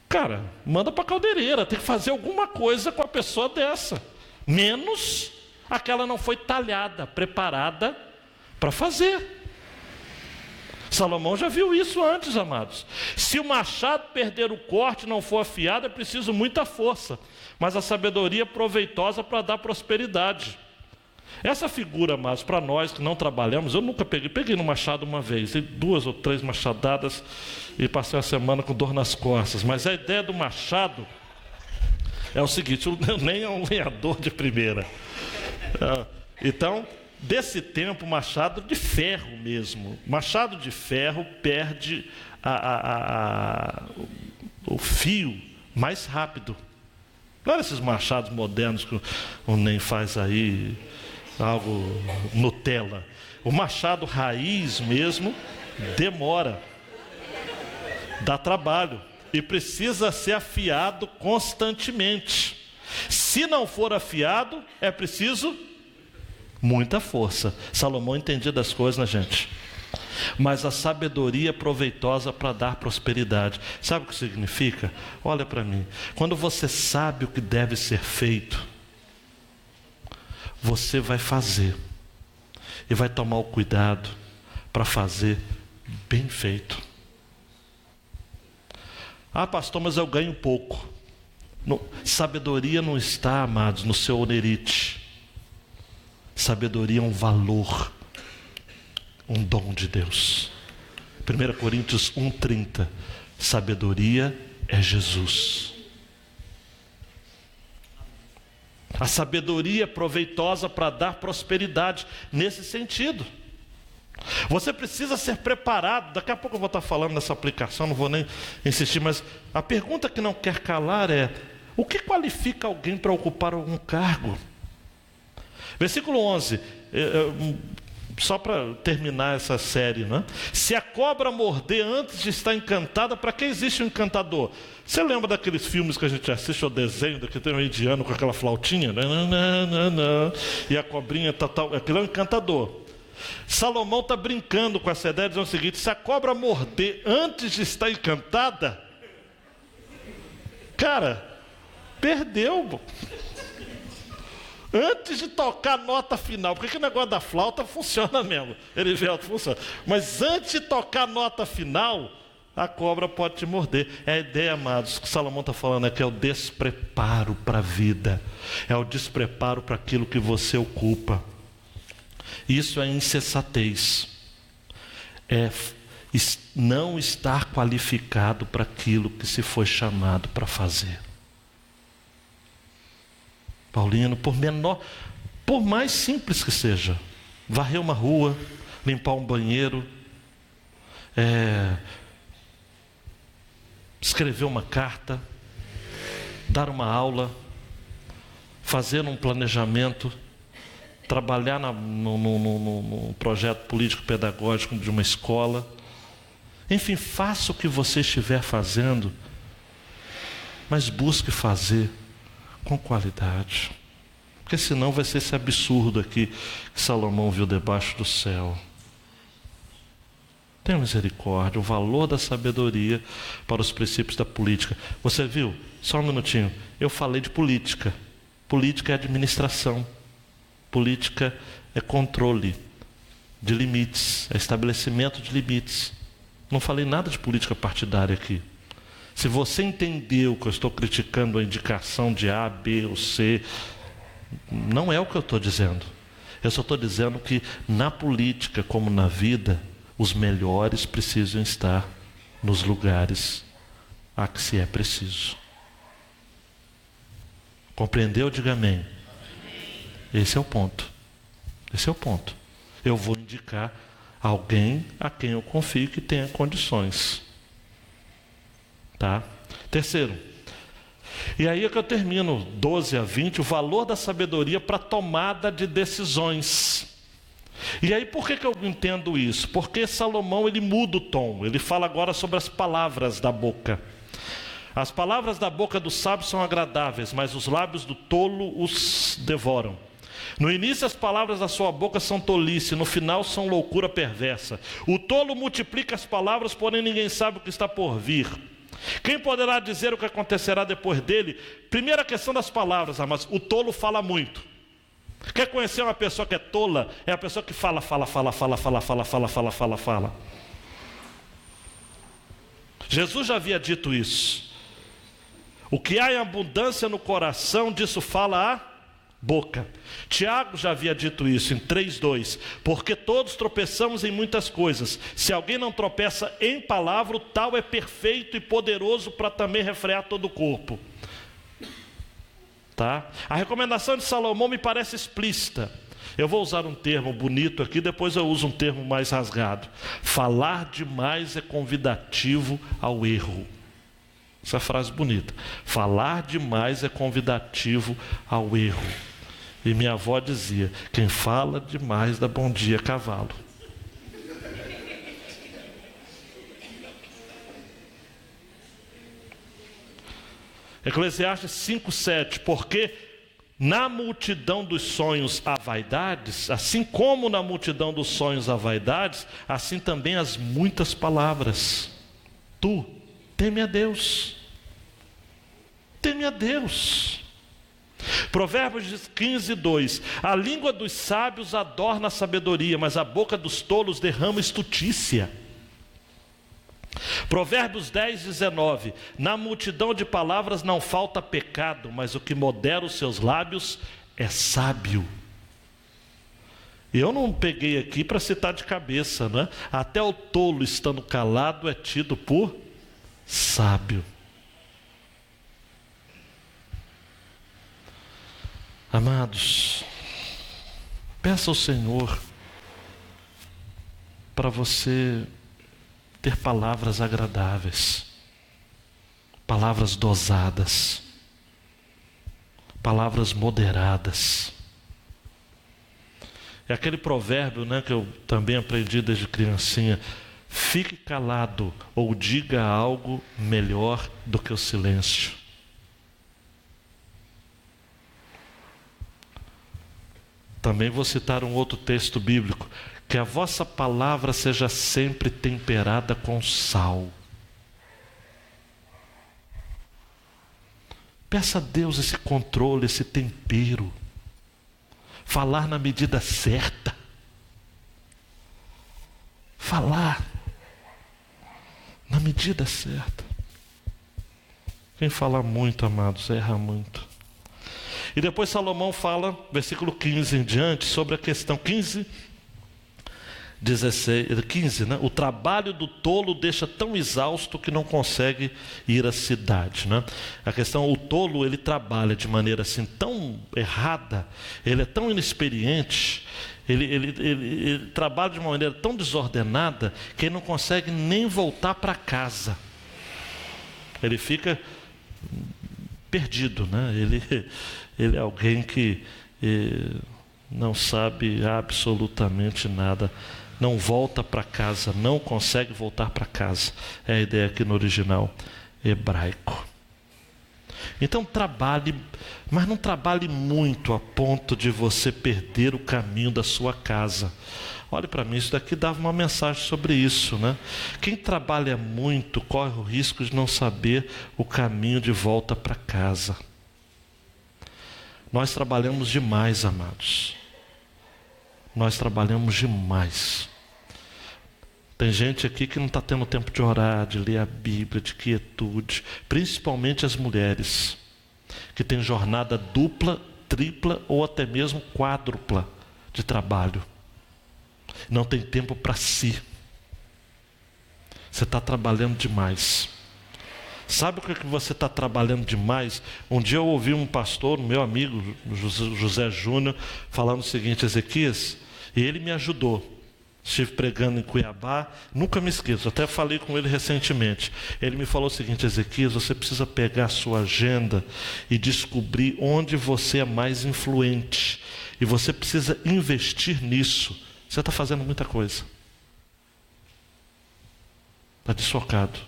Cara, manda para a caldeireira, tem que fazer alguma coisa com a pessoa dessa. Menos aquela não foi talhada, preparada para fazer. Salomão já viu isso antes, amados. Se o machado perder o corte e não for afiado, é preciso muita força, mas a sabedoria é proveitosa para dar prosperidade. Essa figura, amados, para nós que não trabalhamos, eu nunca peguei no machado uma vez, dei 2 ou 3 machadadas e passei a semana com dor nas costas, mas a ideia do machado é o seguinte: eu nem é um lenhador de primeira. Então, desse tempo, machado de ferro mesmo. Machado de ferro perde o fio mais rápido. Não é esses machados modernos que o NEM faz aí, algo Nutella. O machado raiz mesmo demora, dá trabalho e precisa ser afiado constantemente. Se não for afiado, é preciso muita força. Salomão entendia das coisas, né, gente? Mas a sabedoria é proveitosa para dar prosperidade. Sabe o que significa? Olha para mim. Quando você sabe o que deve ser feito, você vai fazer. E vai tomar o cuidado para fazer bem feito. Ah, pastor, mas eu ganho pouco. Sabedoria não está, amados, no seu onerite. Sabedoria é um valor, um dom de Deus. 1 Coríntios 1:30. Sabedoria é Jesus. A sabedoria é proveitosa para dar prosperidade nesse sentido. Você precisa ser preparado. Daqui a pouco eu vou estar falando dessa aplicação, não vou nem insistir, mas a pergunta que não quer calar é: o que qualifica alguém para ocupar algum cargo? Versículo 11, só para terminar essa série, né? Se a cobra morder antes de estar encantada, para que existe um encantador? Você lembra daqueles filmes que a gente assiste, o desenho, que tem um indiano com aquela flautinha? E a cobrinha, aquilo é um encantador. Salomão está brincando com essa ideia, dizendo o seguinte: se a cobra morder antes de estar encantada, cara, perdeu. Antes de tocar a nota final, porque o negócio da flauta funciona mesmo, ele vê alto, funciona. Mas antes de tocar a nota final, a cobra pode te morder. É a ideia, amados, que Salomão está falando aqui, é o despreparo para a vida, é o despreparo para aquilo que você ocupa. Isso é insensatez, é não estar qualificado para aquilo que se foi chamado para fazer. Paulino, por mais simples que seja, varrer uma rua, limpar um banheiro, escrever uma carta, dar uma aula, fazer um planejamento, trabalhar no projeto político-pedagógico de uma escola. Enfim, faça o que você estiver fazendo, mas busque fazer com qualidade, porque senão vai ser esse absurdo aqui que Salomão viu debaixo do céu. Tenha misericórdia, o valor da sabedoria para os princípios da política. Você viu? Só um minutinho. Eu falei de política. Política é administração. Política é controle de limites, é estabelecimento de limites. Não falei nada de política partidária aqui. Se você entendeu que eu estou criticando a indicação de A, B ou C, não é o que eu estou dizendo. Eu só estou dizendo que na política, como na vida, os melhores precisam estar nos lugares a que se é preciso. Compreendeu? Diga amém. Esse é o ponto. Esse é o ponto. Eu vou indicar Alguém a quem eu confio que tenha condições. Tá? Terceiro, e aí é que eu termino, 12 a 20, o valor da sabedoria para tomada de decisões. E aí por que eu entendo isso? Porque Salomão ele muda o tom, ele fala agora sobre as palavras da boca. As palavras da boca do sábio são agradáveis, mas os lábios do tolo os devoram. No início as palavras da sua boca são tolice, no final são loucura perversa. O tolo multiplica as palavras, porém ninguém sabe o que está por vir. Quem poderá dizer o que acontecerá depois dele? Primeira questão das palavras, mas o tolo fala muito. Quer conhecer uma pessoa que é tola? É a pessoa que fala. Jesus já havia dito isso. O que há em abundância no coração, disso fala a boca. Tiago já havia dito isso em 3:2. Porque todos tropeçamos em muitas coisas. Se alguém não tropeça em palavra, o tal é perfeito e poderoso para também refrear todo o corpo. Tá? A recomendação de Salomão me parece explícita. Eu vou usar um termo bonito aqui, depois eu uso um termo mais rasgado. Falar demais é convidativo ao erro. Essa frase bonita. Falar demais é convidativo ao erro. E minha avó dizia: quem fala demais dá bom dia cavalo. Eclesiastes 5:7, porque na multidão dos sonhos há vaidades, assim como na multidão dos sonhos há vaidades, assim também as muitas palavras. Tu, teme a Deus. Teme a Deus. Provérbios 15:2, a língua dos sábios adorna a sabedoria, mas a boca dos tolos derrama estutícia. Provérbios 10:19, na multidão de palavras não falta pecado, mas o que modera os seus lábios é sábio. Eu não peguei aqui para citar de cabeça, né? Até o tolo estando calado é tido por sábio. Amados, peça ao Senhor para você ter palavras agradáveis, palavras dosadas, palavras moderadas. É aquele provérbio, né, que eu também aprendi desde criancinha: fique calado ou diga algo melhor do que o silêncio. Também vou citar um outro texto bíblico: que a vossa palavra seja sempre temperada com sal. Peça a Deus esse controle, esse tempero. Falar na medida certa. Falar na medida certa. Quem fala muito, amados, erra muito. E depois Salomão fala, versículo 15 em diante, sobre a questão 15, né? O trabalho do tolo deixa tão exausto que não consegue ir à cidade, né? A questão, o tolo, ele trabalha de maneira assim tão errada, ele é tão inexperiente, ele trabalha de uma maneira tão desordenada que ele não consegue nem voltar para casa. Ele fica perdido, né? Ele é alguém que não sabe absolutamente nada, não volta para casa, não consegue voltar para casa. É a ideia aqui no original hebraico. Então trabalhe, mas não trabalhe muito a ponto de você perder o caminho da sua casa. Olhe para mim, isso daqui dava uma mensagem sobre isso, né? Quem trabalha muito corre o risco de não saber o caminho de volta para casa. Nós trabalhamos demais, amados. Nós trabalhamos demais. Tem gente aqui que não está tendo tempo de orar, de ler a Bíblia, de quietude. Principalmente as mulheres, que têm jornada dupla, tripla ou até mesmo quádrupla de trabalho. Não tem tempo para si. Você está trabalhando demais. Sabe o que você está trabalhando demais? Um dia eu ouvi um pastor, meu amigo José Júnior, falando o seguinte: Ezequias, e ele me ajudou. Estive pregando em Cuiabá, nunca me esqueço, até falei com ele recentemente. Ele me falou o seguinte: Ezequias, você precisa pegar a sua agenda e descobrir onde você é mais influente. E você precisa investir nisso. Você está fazendo muita coisa. Está desfocado.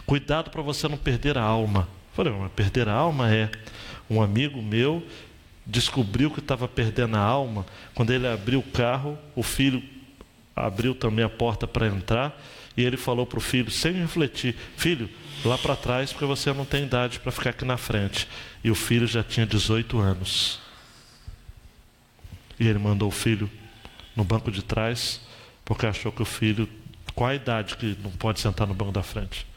Cuidado para você não perder a alma. Eu falei, mas perder a alma é... Um amigo meu descobriu que estava perdendo a alma quando ele abriu o carro, o filho abriu também a porta para entrar, e ele falou para o filho, sem refletir: filho, lá para trás, porque você não tem idade para ficar aqui na frente. E o filho já tinha 18 anos. E ele mandou o filho no banco de trás, porque achou que o filho, com a idade, que não pode sentar no banco da frente.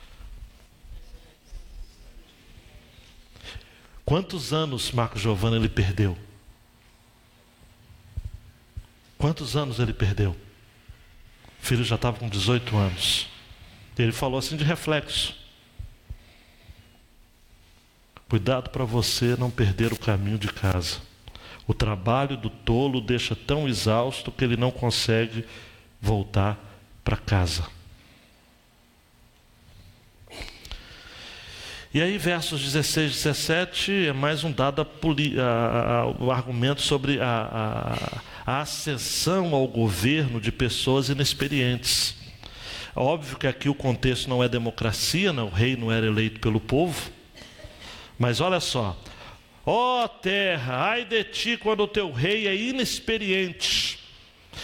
Quantos anos Marco Giovanni ele perdeu? Quantos anos ele perdeu? O filho já estava com 18 anos. Ele falou assim de reflexo: cuidado para você não perder o caminho de casa. O trabalho do tolo deixa tão exausto que ele não consegue voltar para casa. E aí, versos 16 e 17, é mais um dado o argumento sobre a ascensão ao governo de pessoas inexperientes. Óbvio que aqui o contexto não é democracia, o rei não era eleito pelo povo. Mas olha só: ó terra, ai de ti quando o teu rei é inexperiente.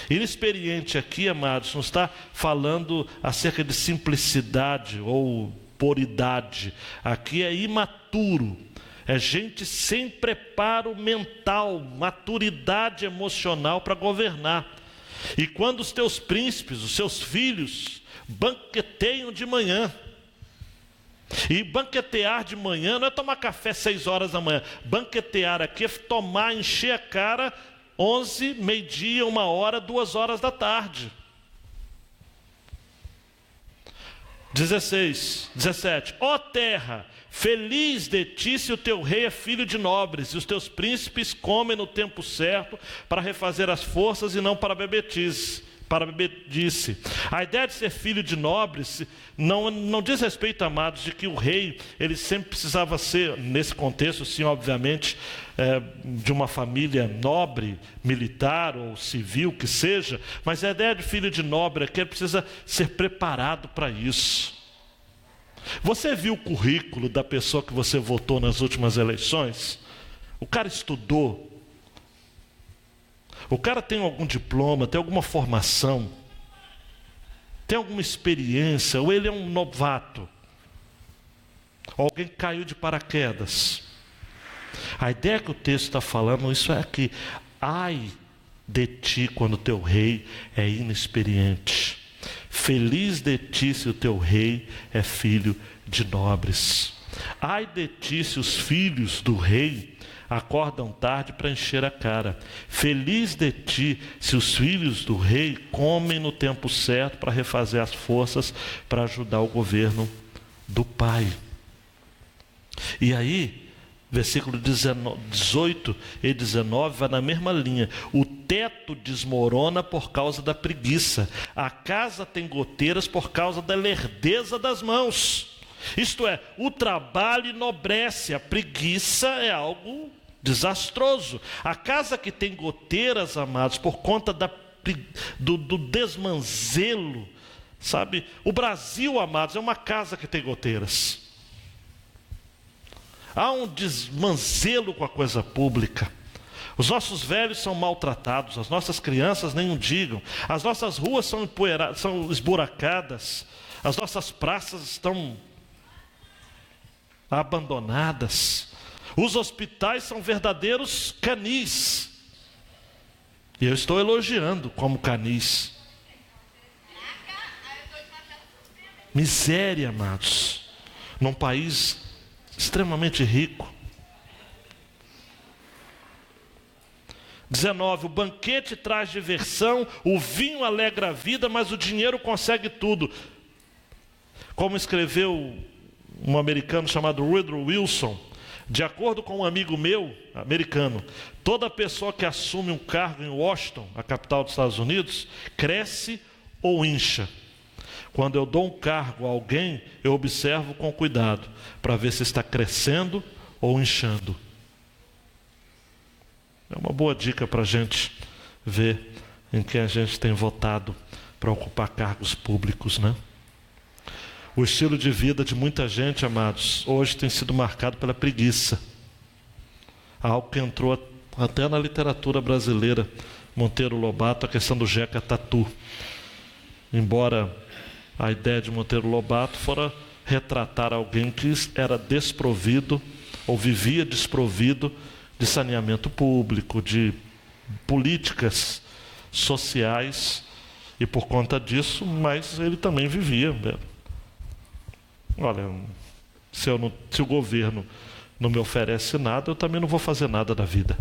Inexperiente aqui, amados, não está falando acerca de simplicidade ou por idade. Aqui é imaturo, é gente sem preparo mental, maturidade emocional para governar. E quando os teus príncipes, os seus filhos, banqueteiam de manhã, e banquetear de manhã não é tomar café 6 horas da manhã, banquetear aqui é tomar, encher a cara 11, meio-dia, 1 hora, 2 horas da tarde. 16, 17. Ó terra, feliz de ti se o teu rei é filho de nobres, e os teus príncipes comem no tempo certo para refazer as forças e não para bebedice. A ideia de ser filho de nobres não diz respeito, amados, de que o rei ele sempre precisava ser, nesse contexto sim, obviamente, de uma família nobre, militar ou civil, que seja, mas a ideia de filho de nobre é que ele precisa ser preparado para isso. Você viu o currículo da pessoa que você votou nas últimas eleições? O cara estudou? O cara tem algum diploma, tem alguma formação, tem alguma experiência, ou ele é um novato? Alguém caiu de paraquedas? A ideia que o texto está falando, isso é que ai de ti quando o teu rei é inexperiente. Feliz de ti se o teu rei é filho de nobres. Ai de ti se os filhos do rei acordam tarde para encher a cara. Feliz de ti se os filhos do rei comem no tempo certo para refazer as forças para ajudar o governo do pai. E aí, versículo 18 e 19 vai na mesma linha. O teto desmorona por causa da preguiça. A casa tem goteiras por causa da lerdeza das mãos. Isto é, o trabalho enobrece, a preguiça é algo desastroso. A casa que tem goteiras, amados, por conta do desmanzelo, sabe? O Brasil, amados, é uma casa que tem goteiras. Há um desmanzelo com a coisa pública. Os nossos velhos são maltratados, as nossas crianças nem o digam. As nossas ruas são empoeiradas, são esburacadas. As nossas praças estão abandonadas. Os hospitais são verdadeiros canis. E eu estou elogiando como canis. Miséria, amados. Num país extremamente rico. 19, o banquete traz diversão, o vinho alegra a vida, mas o dinheiro consegue tudo. Como escreveu um americano chamado Woodrow Wilson, De acordo com um amigo meu, americano, toda pessoa que assume um cargo em Washington, a capital dos Estados Unidos, cresce ou incha. Quando eu dou um cargo a alguém, eu observo com cuidado, para ver se está crescendo ou inchando. É uma boa dica para a gente ver em quem a gente tem votado para ocupar cargos públicos, né? O estilo de vida de muita gente, amados, hoje tem sido marcado pela preguiça. Algo que entrou até na literatura brasileira. Monteiro Lobato, a questão do Jeca Tatu. Embora a ideia de Monteiro Lobato fora retratar alguém que era desprovido ou vivia desprovido de saneamento público, de políticas sociais, e por conta disso, mas ele também vivia. Olha, se o governo não me oferece nada, eu também não vou fazer nada da vida.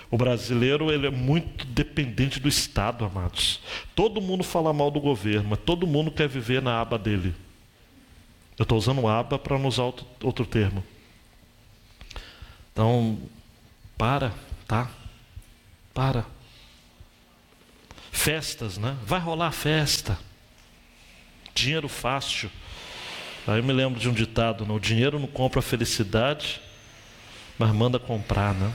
O brasileiro, ele é muito dependente do Estado, amados. Todo mundo fala mal do governo, mas todo mundo quer viver na aba dele. Eu estou usando aba para não usar outro termo. Então, tá? Para. Festas, né? Vai rolar festa. Dinheiro fácil. Aí eu me lembro de um ditado, né? O dinheiro não compra a felicidade, mas manda comprar, né?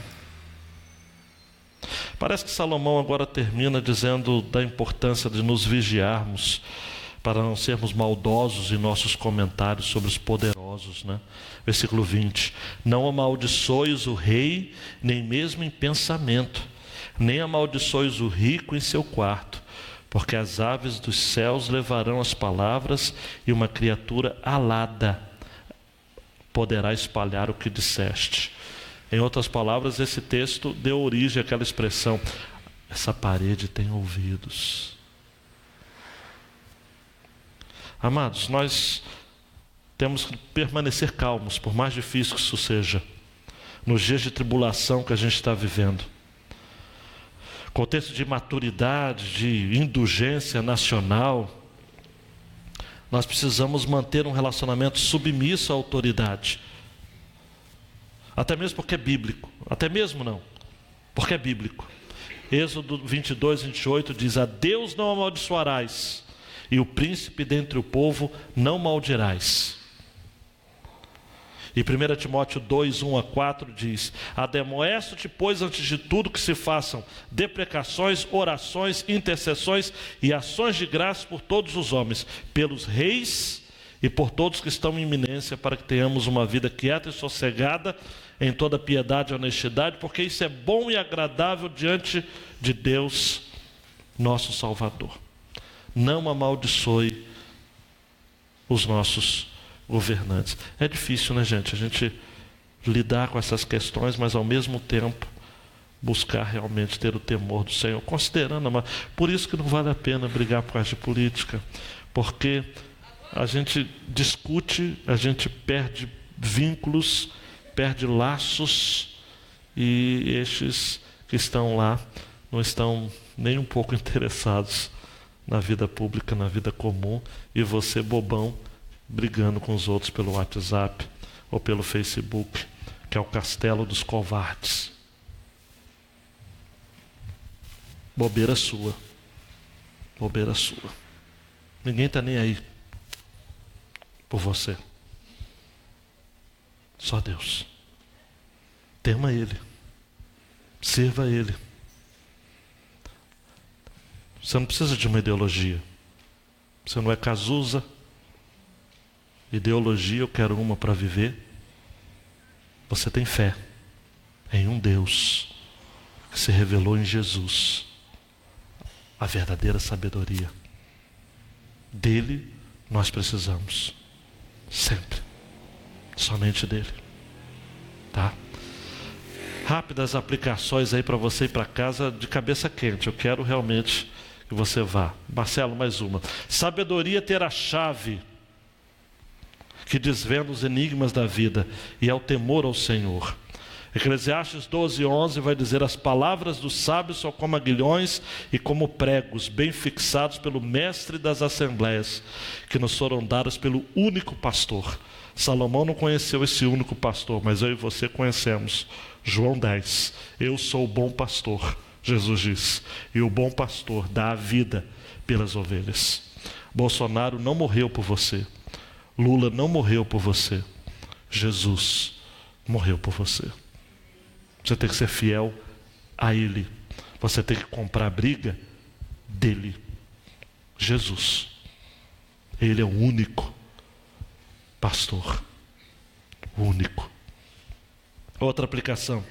Parece que Salomão agora termina dizendo da importância de nos vigiarmos para não sermos maldosos em nossos comentários sobre os poderosos, né? Versículo 20: não amaldiçoes o rei, nem mesmo em pensamento, nem amaldiçoes o rico em seu quarto, porque as aves dos céus levarão as palavras, e uma criatura alada poderá espalhar o que disseste. Em outras palavras, esse texto deu origem àquela expressão: essa parede tem ouvidos. Amados, nós temos que permanecer calmos, por mais difícil que isso seja, nos dias de tribulação que a gente está vivendo. Contexto de maturidade, de indulgência nacional, nós precisamos manter um relacionamento submisso à autoridade. Até mesmo porque é bíblico. Até mesmo não, porque é bíblico. Êxodo 22, 28 diz: a Deus não amaldiçoarás, e o príncipe dentre o povo não maldirás. E 1 Timóteo 2, 1 a 4 diz: ademoesto-te, pois, antes de tudo que se façam deprecações, orações, intercessões e ações de graça por todos os homens, pelos reis e por todos que estão em iminência, para que tenhamos uma vida quieta e sossegada, em toda piedade e honestidade, porque isso é bom e agradável diante de Deus, nosso Salvador. Não amaldiçoe os nossos governantes. É difícil, né, gente? A gente lidar com essas questões, mas ao mesmo tempo buscar realmente ter o temor do Senhor, considerando, mas por isso que não vale a pena brigar por causa de política, porque a gente discute, a gente perde vínculos, perde laços, e estes que estão lá não estão nem um pouco interessados na vida pública, na vida comum, e você, bobão, brigando com os outros pelo WhatsApp ou pelo Facebook, que é o castelo dos covardes. Bobeira sua. Bobeira sua. Ninguém está nem aí por você. Só Deus. Tema Ele. Sirva a Ele. Você não precisa de uma ideologia. Você não é Cazuza. Ideologia, eu quero uma para viver. Você tem fé em um Deus que se revelou em Jesus, a verdadeira sabedoria. Dele nós precisamos sempre, somente dele, tá? Rápidas aplicações aí para você ir para casa de cabeça quente. Eu quero realmente que você vá. Marcelo, mais uma. Sabedoria ter a chave que desvenda os enigmas da vida, e é o temor ao Senhor. Eclesiastes 12:11 vai dizer: as palavras dos sábios são como aguilhões e como pregos, bem fixados pelo mestre das assembleias, que nos foram dadas pelo único pastor. Salomão não conheceu esse único pastor, mas eu e você conhecemos. João 10, eu sou o bom pastor, Jesus diz, e o bom pastor dá a vida pelas ovelhas. Bolsonaro não morreu por você, Lula não morreu por você, Jesus morreu por você. Você tem que ser fiel a Ele. Você tem que comprar a briga dele, Jesus. Ele é o único pastor, o único. Outra aplicação: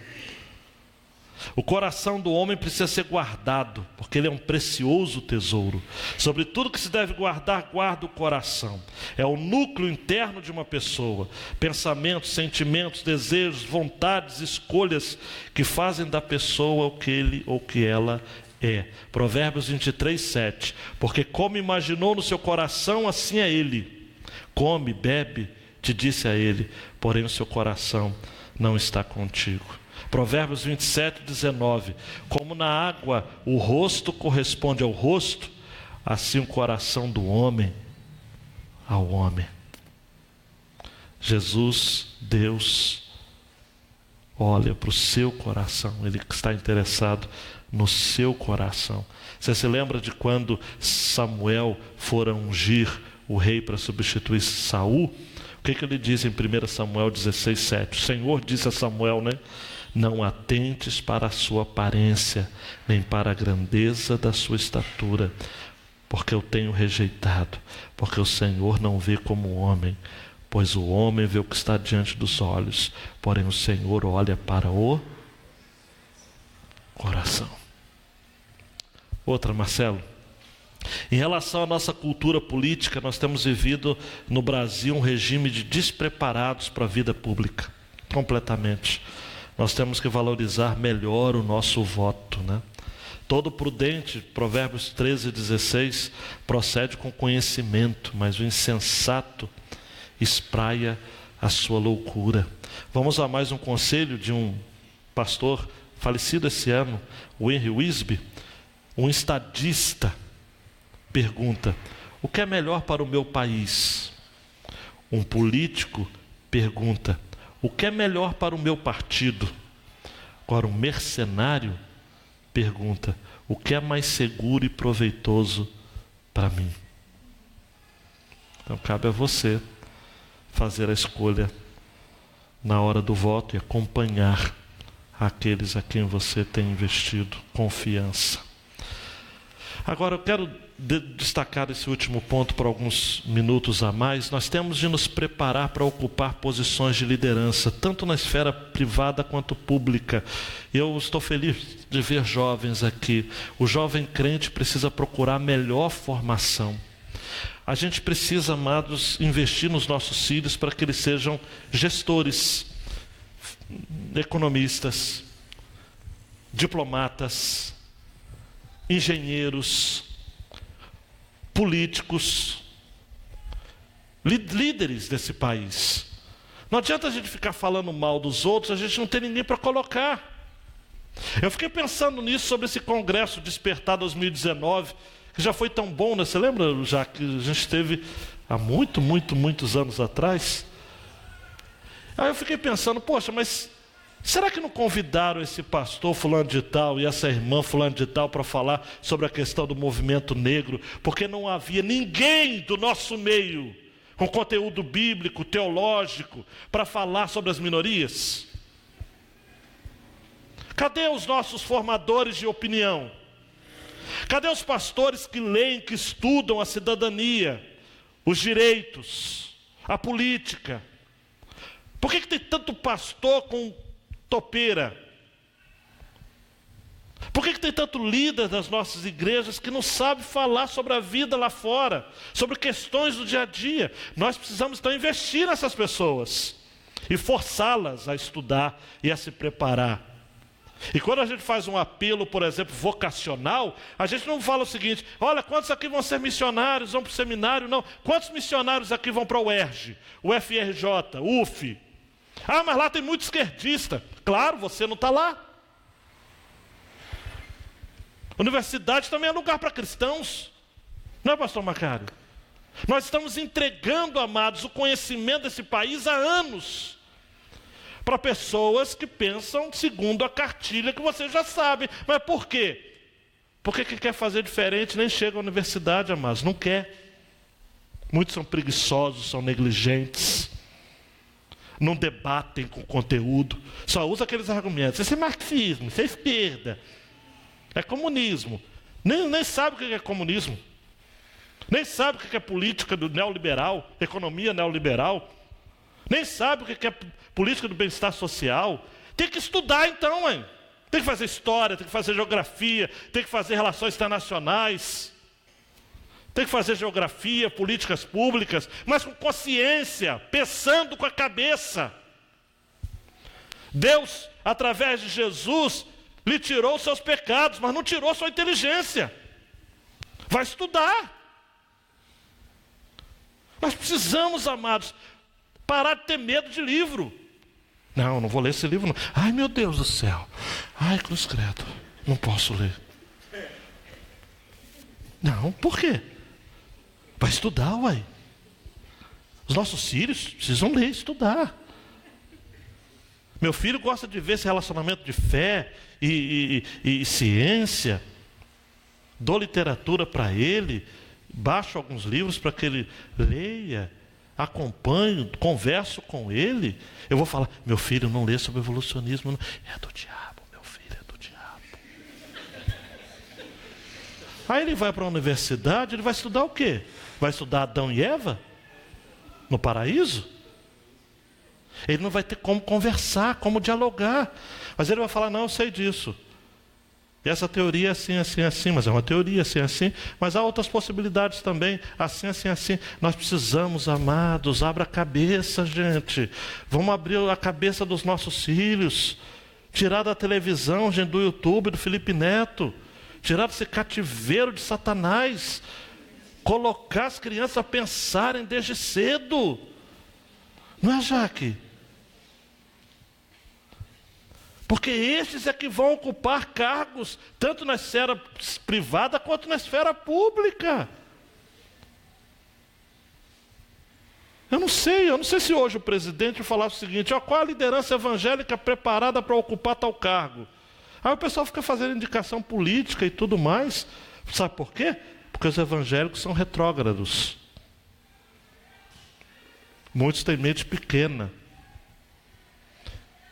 o coração do homem precisa ser guardado, porque ele é um precioso tesouro. Sobre tudo que se deve guardar, guarda o coração. É o núcleo interno de uma pessoa. Pensamentos, sentimentos, desejos, vontades, escolhas que fazem da pessoa o que ele ou que ela é. Provérbios 23:7. Porque como imaginou no seu coração, assim é ele. Come, bebe, te disse a ele, porém o seu coração não está contigo. Provérbios 27:19. Como na água o rosto corresponde ao rosto, assim o coração do homem ao homem. Jesus, Deus, olha para o seu coração. Ele está interessado no seu coração. Você se lembra de quando Samuel fora ungir o rei para substituir Saul? O que ele diz em 1 Samuel 16:7? O Senhor disse a Samuel, não atentes para a sua aparência, nem para a grandeza da sua estatura, porque eu tenho rejeitado, porque o Senhor não vê como o homem, pois o homem vê o que está diante dos olhos, porém o Senhor olha para o coração. Outra, Marcelo. Em relação à nossa cultura política, nós temos vivido no Brasil um regime de despreparados para a vida pública, completamente. Nós temos que valorizar melhor o nosso voto, Todo prudente, Provérbios 13:16, procede com conhecimento, mas o insensato espraia a sua loucura. Vamos a mais um conselho de um pastor falecido esse ano, o Henry Wisby. Um estadista pergunta: o que é melhor para o meu país? Um político pergunta: o que é melhor para o meu partido? Agora, um mercenário pergunta: o que é mais seguro e proveitoso para mim? Então, cabe a você fazer a escolha na hora do voto e acompanhar aqueles a quem você tem investido confiança. Agora, eu quero destacar esse último ponto por alguns minutos a mais. Nós temos de nos preparar para ocupar posições de liderança, tanto na esfera privada quanto pública. Eu estou feliz de ver jovens aqui. O jovem crente precisa procurar melhor formação. A gente precisa, amados, investir nos nossos filhos para que eles sejam gestores, economistas, diplomatas, engenheiros, políticos, líderes desse país. Não adianta a gente ficar falando mal dos outros, a gente não tem ninguém para colocar. Eu fiquei pensando nisso, sobre esse Congresso Despertar 2019, que já foi tão bom, Você lembra, já que a gente teve há muitos anos atrás? Aí eu fiquei pensando, poxa, mas será que não convidaram esse pastor fulano de tal e essa irmã fulano de tal para falar sobre a questão do movimento negro? Porque não havia ninguém do nosso meio com conteúdo bíblico, teológico, para falar sobre as minorias? Cadê os nossos formadores de opinião? Cadê os pastores que leem, que estudam a cidadania, os direitos, a política? Por que tem tanto pastor com topeira? Por que tem tanto líder das nossas igrejas que não sabe falar sobre a vida lá fora, sobre questões do dia a dia? Nós precisamos então investir nessas pessoas e forçá-las a estudar e a se preparar. E quando a gente faz um apelo, por exemplo, vocacional, a gente não fala o seguinte: olha, quantos aqui vão ser missionários, vão para o seminário? Não. Quantos missionários aqui vão para o UERJ, o FRJ, o UF? Ah, mas lá tem muito esquerdista. Claro, você não está lá. Universidade também é lugar para cristãos. Não é, pastor Macário? Nós estamos entregando, amados, o conhecimento desse país há anos para pessoas que pensam segundo a cartilha que você já sabe. Mas por quê? Porque quem quer fazer diferente nem chega à universidade, amados. Não quer. Muitos são preguiçosos, são negligentes. Não debatem com conteúdo. Só usa aqueles argumentos. Isso é marxismo, isso é esquerda. É comunismo. Nem sabe o que é comunismo. Nem sabe o que é política do neoliberal, economia neoliberal. Nem sabe o que é política do bem-estar social. Tem que estudar então, hein? Tem que fazer história, tem que fazer geografia, tem que fazer relações internacionais. Tem que fazer geografia, políticas públicas, mas com consciência, pensando com a cabeça. Deus, através de Jesus, lhe tirou os seus pecados, mas não tirou sua inteligência. Vai estudar. Nós precisamos, amados, parar de ter medo de livro. Não vou ler esse livro não. Ai, meu Deus do céu. Ai, cruz credo. Não posso ler. Não, por quê? Vai estudar, uai. Os nossos filhos precisam ler, estudar. Meu filho gosta de ver esse relacionamento de fé e ciência. Dou literatura para ele. Baixo alguns livros para que ele leia, acompanhe, converso com ele. Eu vou falar, meu filho, não lê sobre evolucionismo. Não. É do diabo, meu filho, é do diabo. Aí ele vai para a universidade, ele vai estudar o quê? Vai estudar Adão e Eva? No paraíso? Ele não vai ter como conversar, como dialogar. Mas ele vai falar, não, eu sei disso. E essa teoria é assim, assim, assim, mas é uma teoria assim, assim, mas há outras possibilidades também, assim, assim, assim. Nós precisamos, amados, abra a cabeça, gente. Vamos abrir a cabeça dos nossos filhos. Tirar da televisão, gente, do YouTube, do Felipe Neto. Tirar desse cativeiro de Satanás. Colocar as crianças a pensarem desde cedo. Não é, Jaque? Porque estes é que vão ocupar cargos, tanto na esfera privada quanto na esfera pública. Eu não sei se hoje o presidente falar o seguinte, qual a liderança evangélica preparada para ocupar tal cargo? Aí o pessoal fica fazendo indicação política e tudo mais. Sabe por quê? Porque os evangélicos são retrógrados. Muitos têm mente pequena.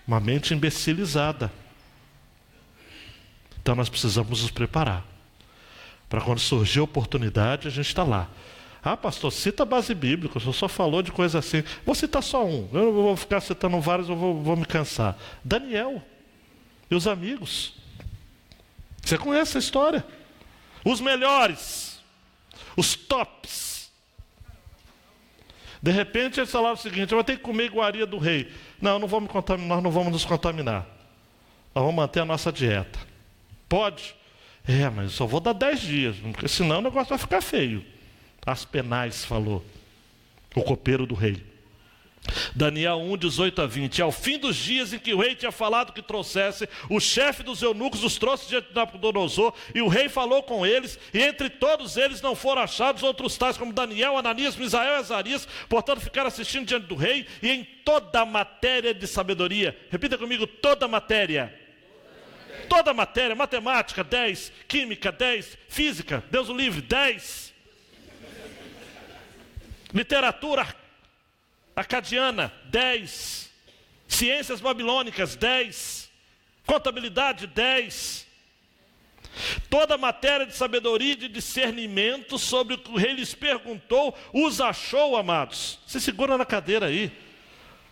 Uma mente imbecilizada. Então nós precisamos nos preparar. Para quando surgir a oportunidade, a gente está lá. Ah, pastor, cita a base bíblica, o senhor só falou de coisa assim. Vou citar só um. Eu não vou ficar citando vários, eu vou me cansar. Daniel e os amigos. Você conhece a história? Os melhores. Os tops. De repente eles falaram o seguinte, eu vou ter que comer iguaria do rei. Não, nós não vamos nos contaminar. Nós vamos manter a nossa dieta. Pode? Mas eu só vou dar 10 dias, porque senão o negócio vai ficar feio. Aspenais falou, o copeiro do rei. Daniel 1, 18 a 20. Ao fim dos dias em que o rei tinha falado que trouxesse, o chefe dos eunucos os trouxe diante de Nabucodonosor, e o rei falou com eles, e entre todos eles não foram achados outros tais como Daniel, Ananias, Misael e Azarias, portanto ficaram assistindo diante do rei, e em toda a matéria de sabedoria. Repita comigo, toda a matéria. Toda a matéria, matemática, 10, química, 10, física, Deus o livre, 10. Literatura acadiana, 10. Ciências babilônicas, 10. Contabilidade, 10. Toda matéria de sabedoria e de discernimento sobre o que o rei lhes perguntou, os achou, amados. Se segura na cadeira aí.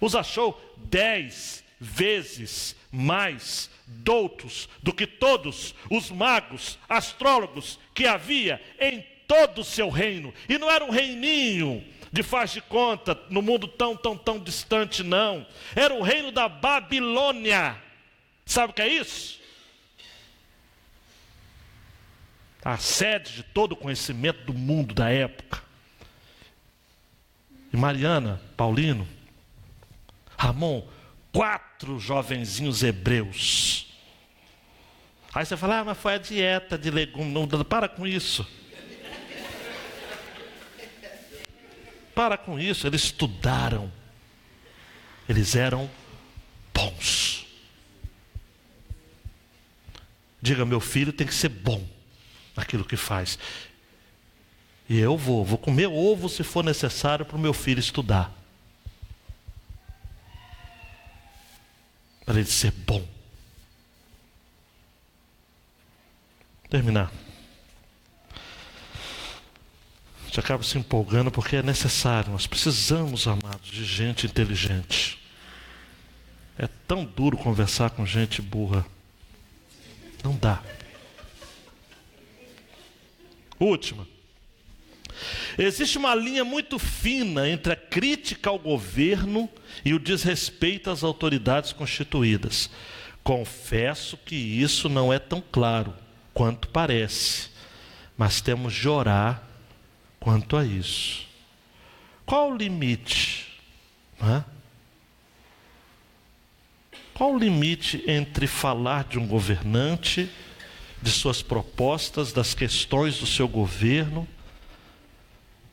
Os achou 10 vezes mais doutos do que todos os magos, astrólogos que havia em todo o seu reino. E não era um reininho de faz de conta, no mundo tão distante, não. Era o reino da Babilônia. Sabe o que é isso? A sede de todo o conhecimento do mundo da época. E Mariana, Paulino, Ramon, 4 jovenzinhos hebreus. Aí você fala, mas foi a dieta de legumes. Não, para com isso. Para com isso, eles estudaram. Eles eram bons. Diga, meu filho tem que ser bom naquilo que faz. E eu vou comer ovo se for necessário para o meu filho estudar. Para ele ser bom. Terminar. A gente acaba se empolgando porque é necessário. Nós precisamos, amados, de gente inteligente. É tão duro conversar com gente burra. Não dá. Última. Existe uma linha muito fina entre a crítica ao governo e o desrespeito às autoridades constituídas. Confesso que isso não é tão claro quanto parece, mas temos de orar quanto a isso. Qual o limite? Qual o limite entre falar de um governante, de suas propostas, das questões do seu governo?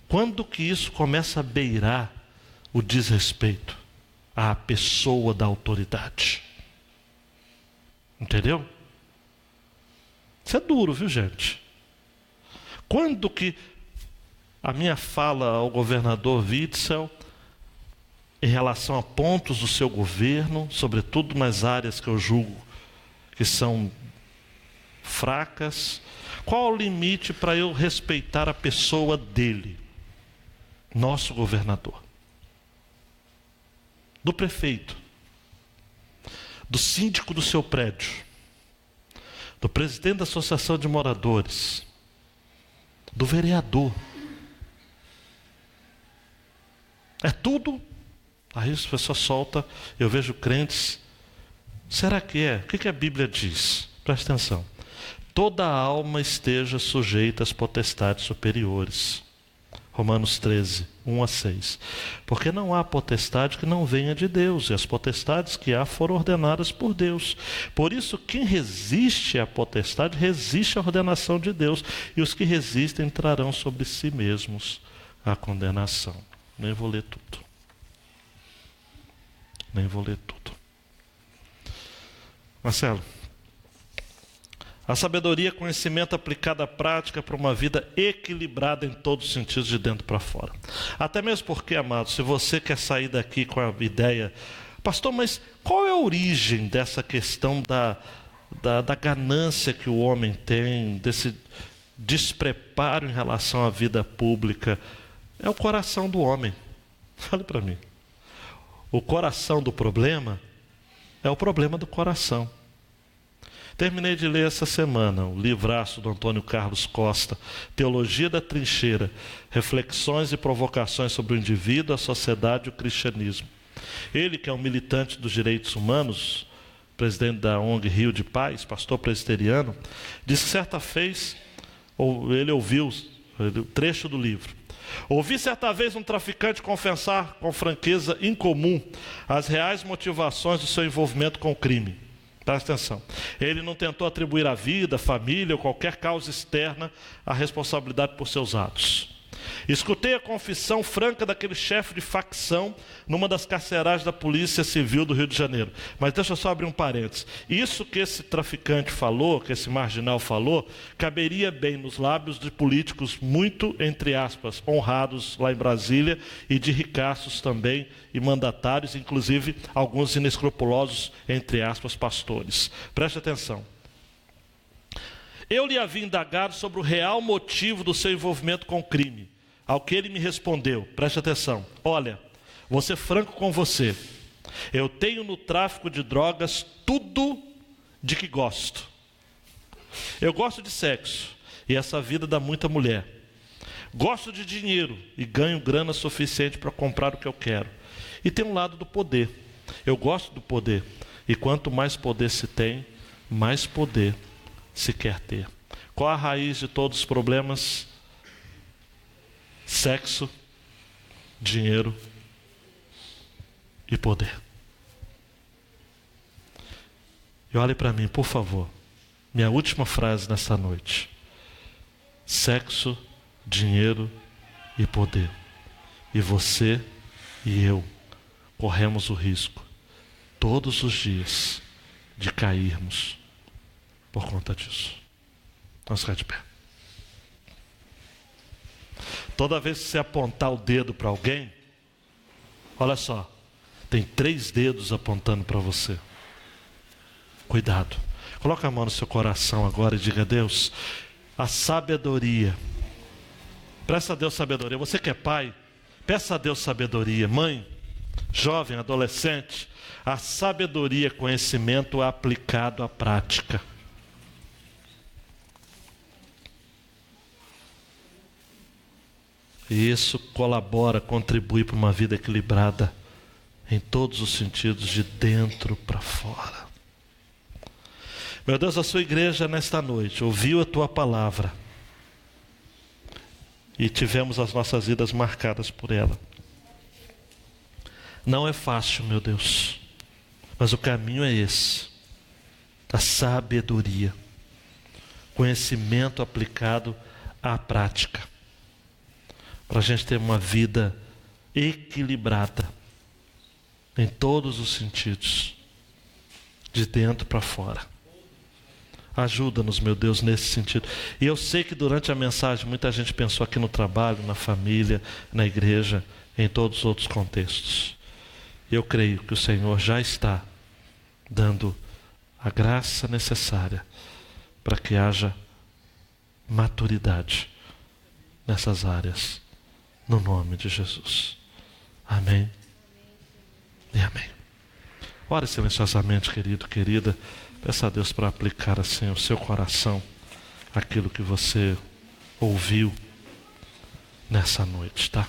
Quando que isso começa a beirar o desrespeito à pessoa da autoridade? Entendeu? Isso é duro, viu, gente? Quando que a minha fala ao governador Witzel, em relação a pontos do seu governo, sobretudo nas áreas que eu julgo que são fracas, qual o limite para eu respeitar a pessoa dele? Nosso governador, do prefeito, do síndico do seu prédio, do presidente da associação de moradores, do vereador. É tudo. Aí a pessoa solta, eu vejo crentes. Será que é? O que a Bíblia diz? Presta atenção. Toda alma esteja sujeita às potestades superiores. Romanos 13, 1 a 6. Porque não há potestade que não venha de Deus, e as potestades que há foram ordenadas por Deus. Por isso, quem resiste à potestade, resiste à ordenação de Deus, e os que resistem trarão sobre si mesmos a condenação. Nem vou ler tudo. Nem vou ler tudo. Marcelo. A sabedoria é conhecimento aplicado à prática para uma vida equilibrada em todos os sentidos, de dentro para fora. Até mesmo porque, amado, se você quer sair daqui com a ideia, pastor, mas qual é a origem dessa questão da ganância que o homem tem, desse despreparo em relação à vida pública? É o coração do homem. Fale para mim. O coração do problema é o problema do coração. Terminei de ler essa semana o livraço do Antônio Carlos Costa, Teologia da Trincheira, Reflexões e Provocações sobre o Indivíduo, a Sociedade e o Cristianismo. Ele, que é um militante dos direitos humanos, presidente da ONG Rio de Paz, pastor presbiteriano, disse que certa vez, ele ouviu o trecho do livro. Ouvi certa vez um traficante confessar com franqueza incomum as reais motivações do seu envolvimento com o crime. Presta atenção. Ele não tentou atribuir à vida, à família ou qualquer causa externa a responsabilidade por seus atos. Escutei a confissão franca daquele chefe de facção numa das carceragens da Polícia Civil do Rio de Janeiro. Mas deixa eu só abrir um parênteses. Isso que esse traficante falou, que esse marginal falou, caberia bem nos lábios de políticos muito, entre aspas, honrados lá em Brasília, e de ricaços também, e mandatários, inclusive alguns inescrupulosos, entre aspas, pastores. Preste atenção. Eu lhe havia indagado sobre o real motivo do seu envolvimento com o crime. Ao que ele me respondeu, preste atenção, olha, vou ser franco com você. Eu tenho no tráfico de drogas tudo de que gosto. Eu gosto de sexo, e essa vida dá muita mulher. Gosto de dinheiro, e ganho grana suficiente para comprar o que eu quero. E tem um lado do poder. Eu gosto do poder, e quanto mais poder se tem, mais poder se quer ter. Qual a raiz de todos os problemas? Sexo, dinheiro e poder. E olhe para mim, por favor. Minha última frase nessa noite. Sexo, dinheiro e poder. E você e eu corremos o risco, todos os dias, de cairmos por conta disso. Vamos ficar de pé. Toda vez que você apontar o dedo para alguém, olha só, tem 3 dedos apontando para você. Cuidado. Coloca a mão no seu coração agora e diga: Deus, a sabedoria. Peça a Deus sabedoria. Você que é pai, peça a Deus sabedoria. Mãe, jovem, adolescente, a sabedoria, conhecimento aplicado à prática. E isso colabora, contribui para uma vida equilibrada em todos os sentidos, de dentro para fora. Meu Deus, a sua igreja nesta noite ouviu a tua palavra e tivemos as nossas vidas marcadas por ela. Não é fácil, meu Deus, mas o caminho é esse, da sabedoria, conhecimento aplicado à prática, para a gente ter uma vida equilibrada em todos os sentidos, de dentro para fora. Ajuda-nos, meu Deus, nesse sentido. E eu sei que durante a mensagem muita gente pensou aqui no trabalho, na família, na igreja, em todos os outros contextos. E eu creio que o Senhor já está dando a graça necessária para que haja maturidade nessas áreas, no nome de Jesus. Amém e amém. Ore silenciosamente, querido, querida. Peça a Deus para aplicar assim ao seu coração aquilo que você ouviu nessa noite, tá?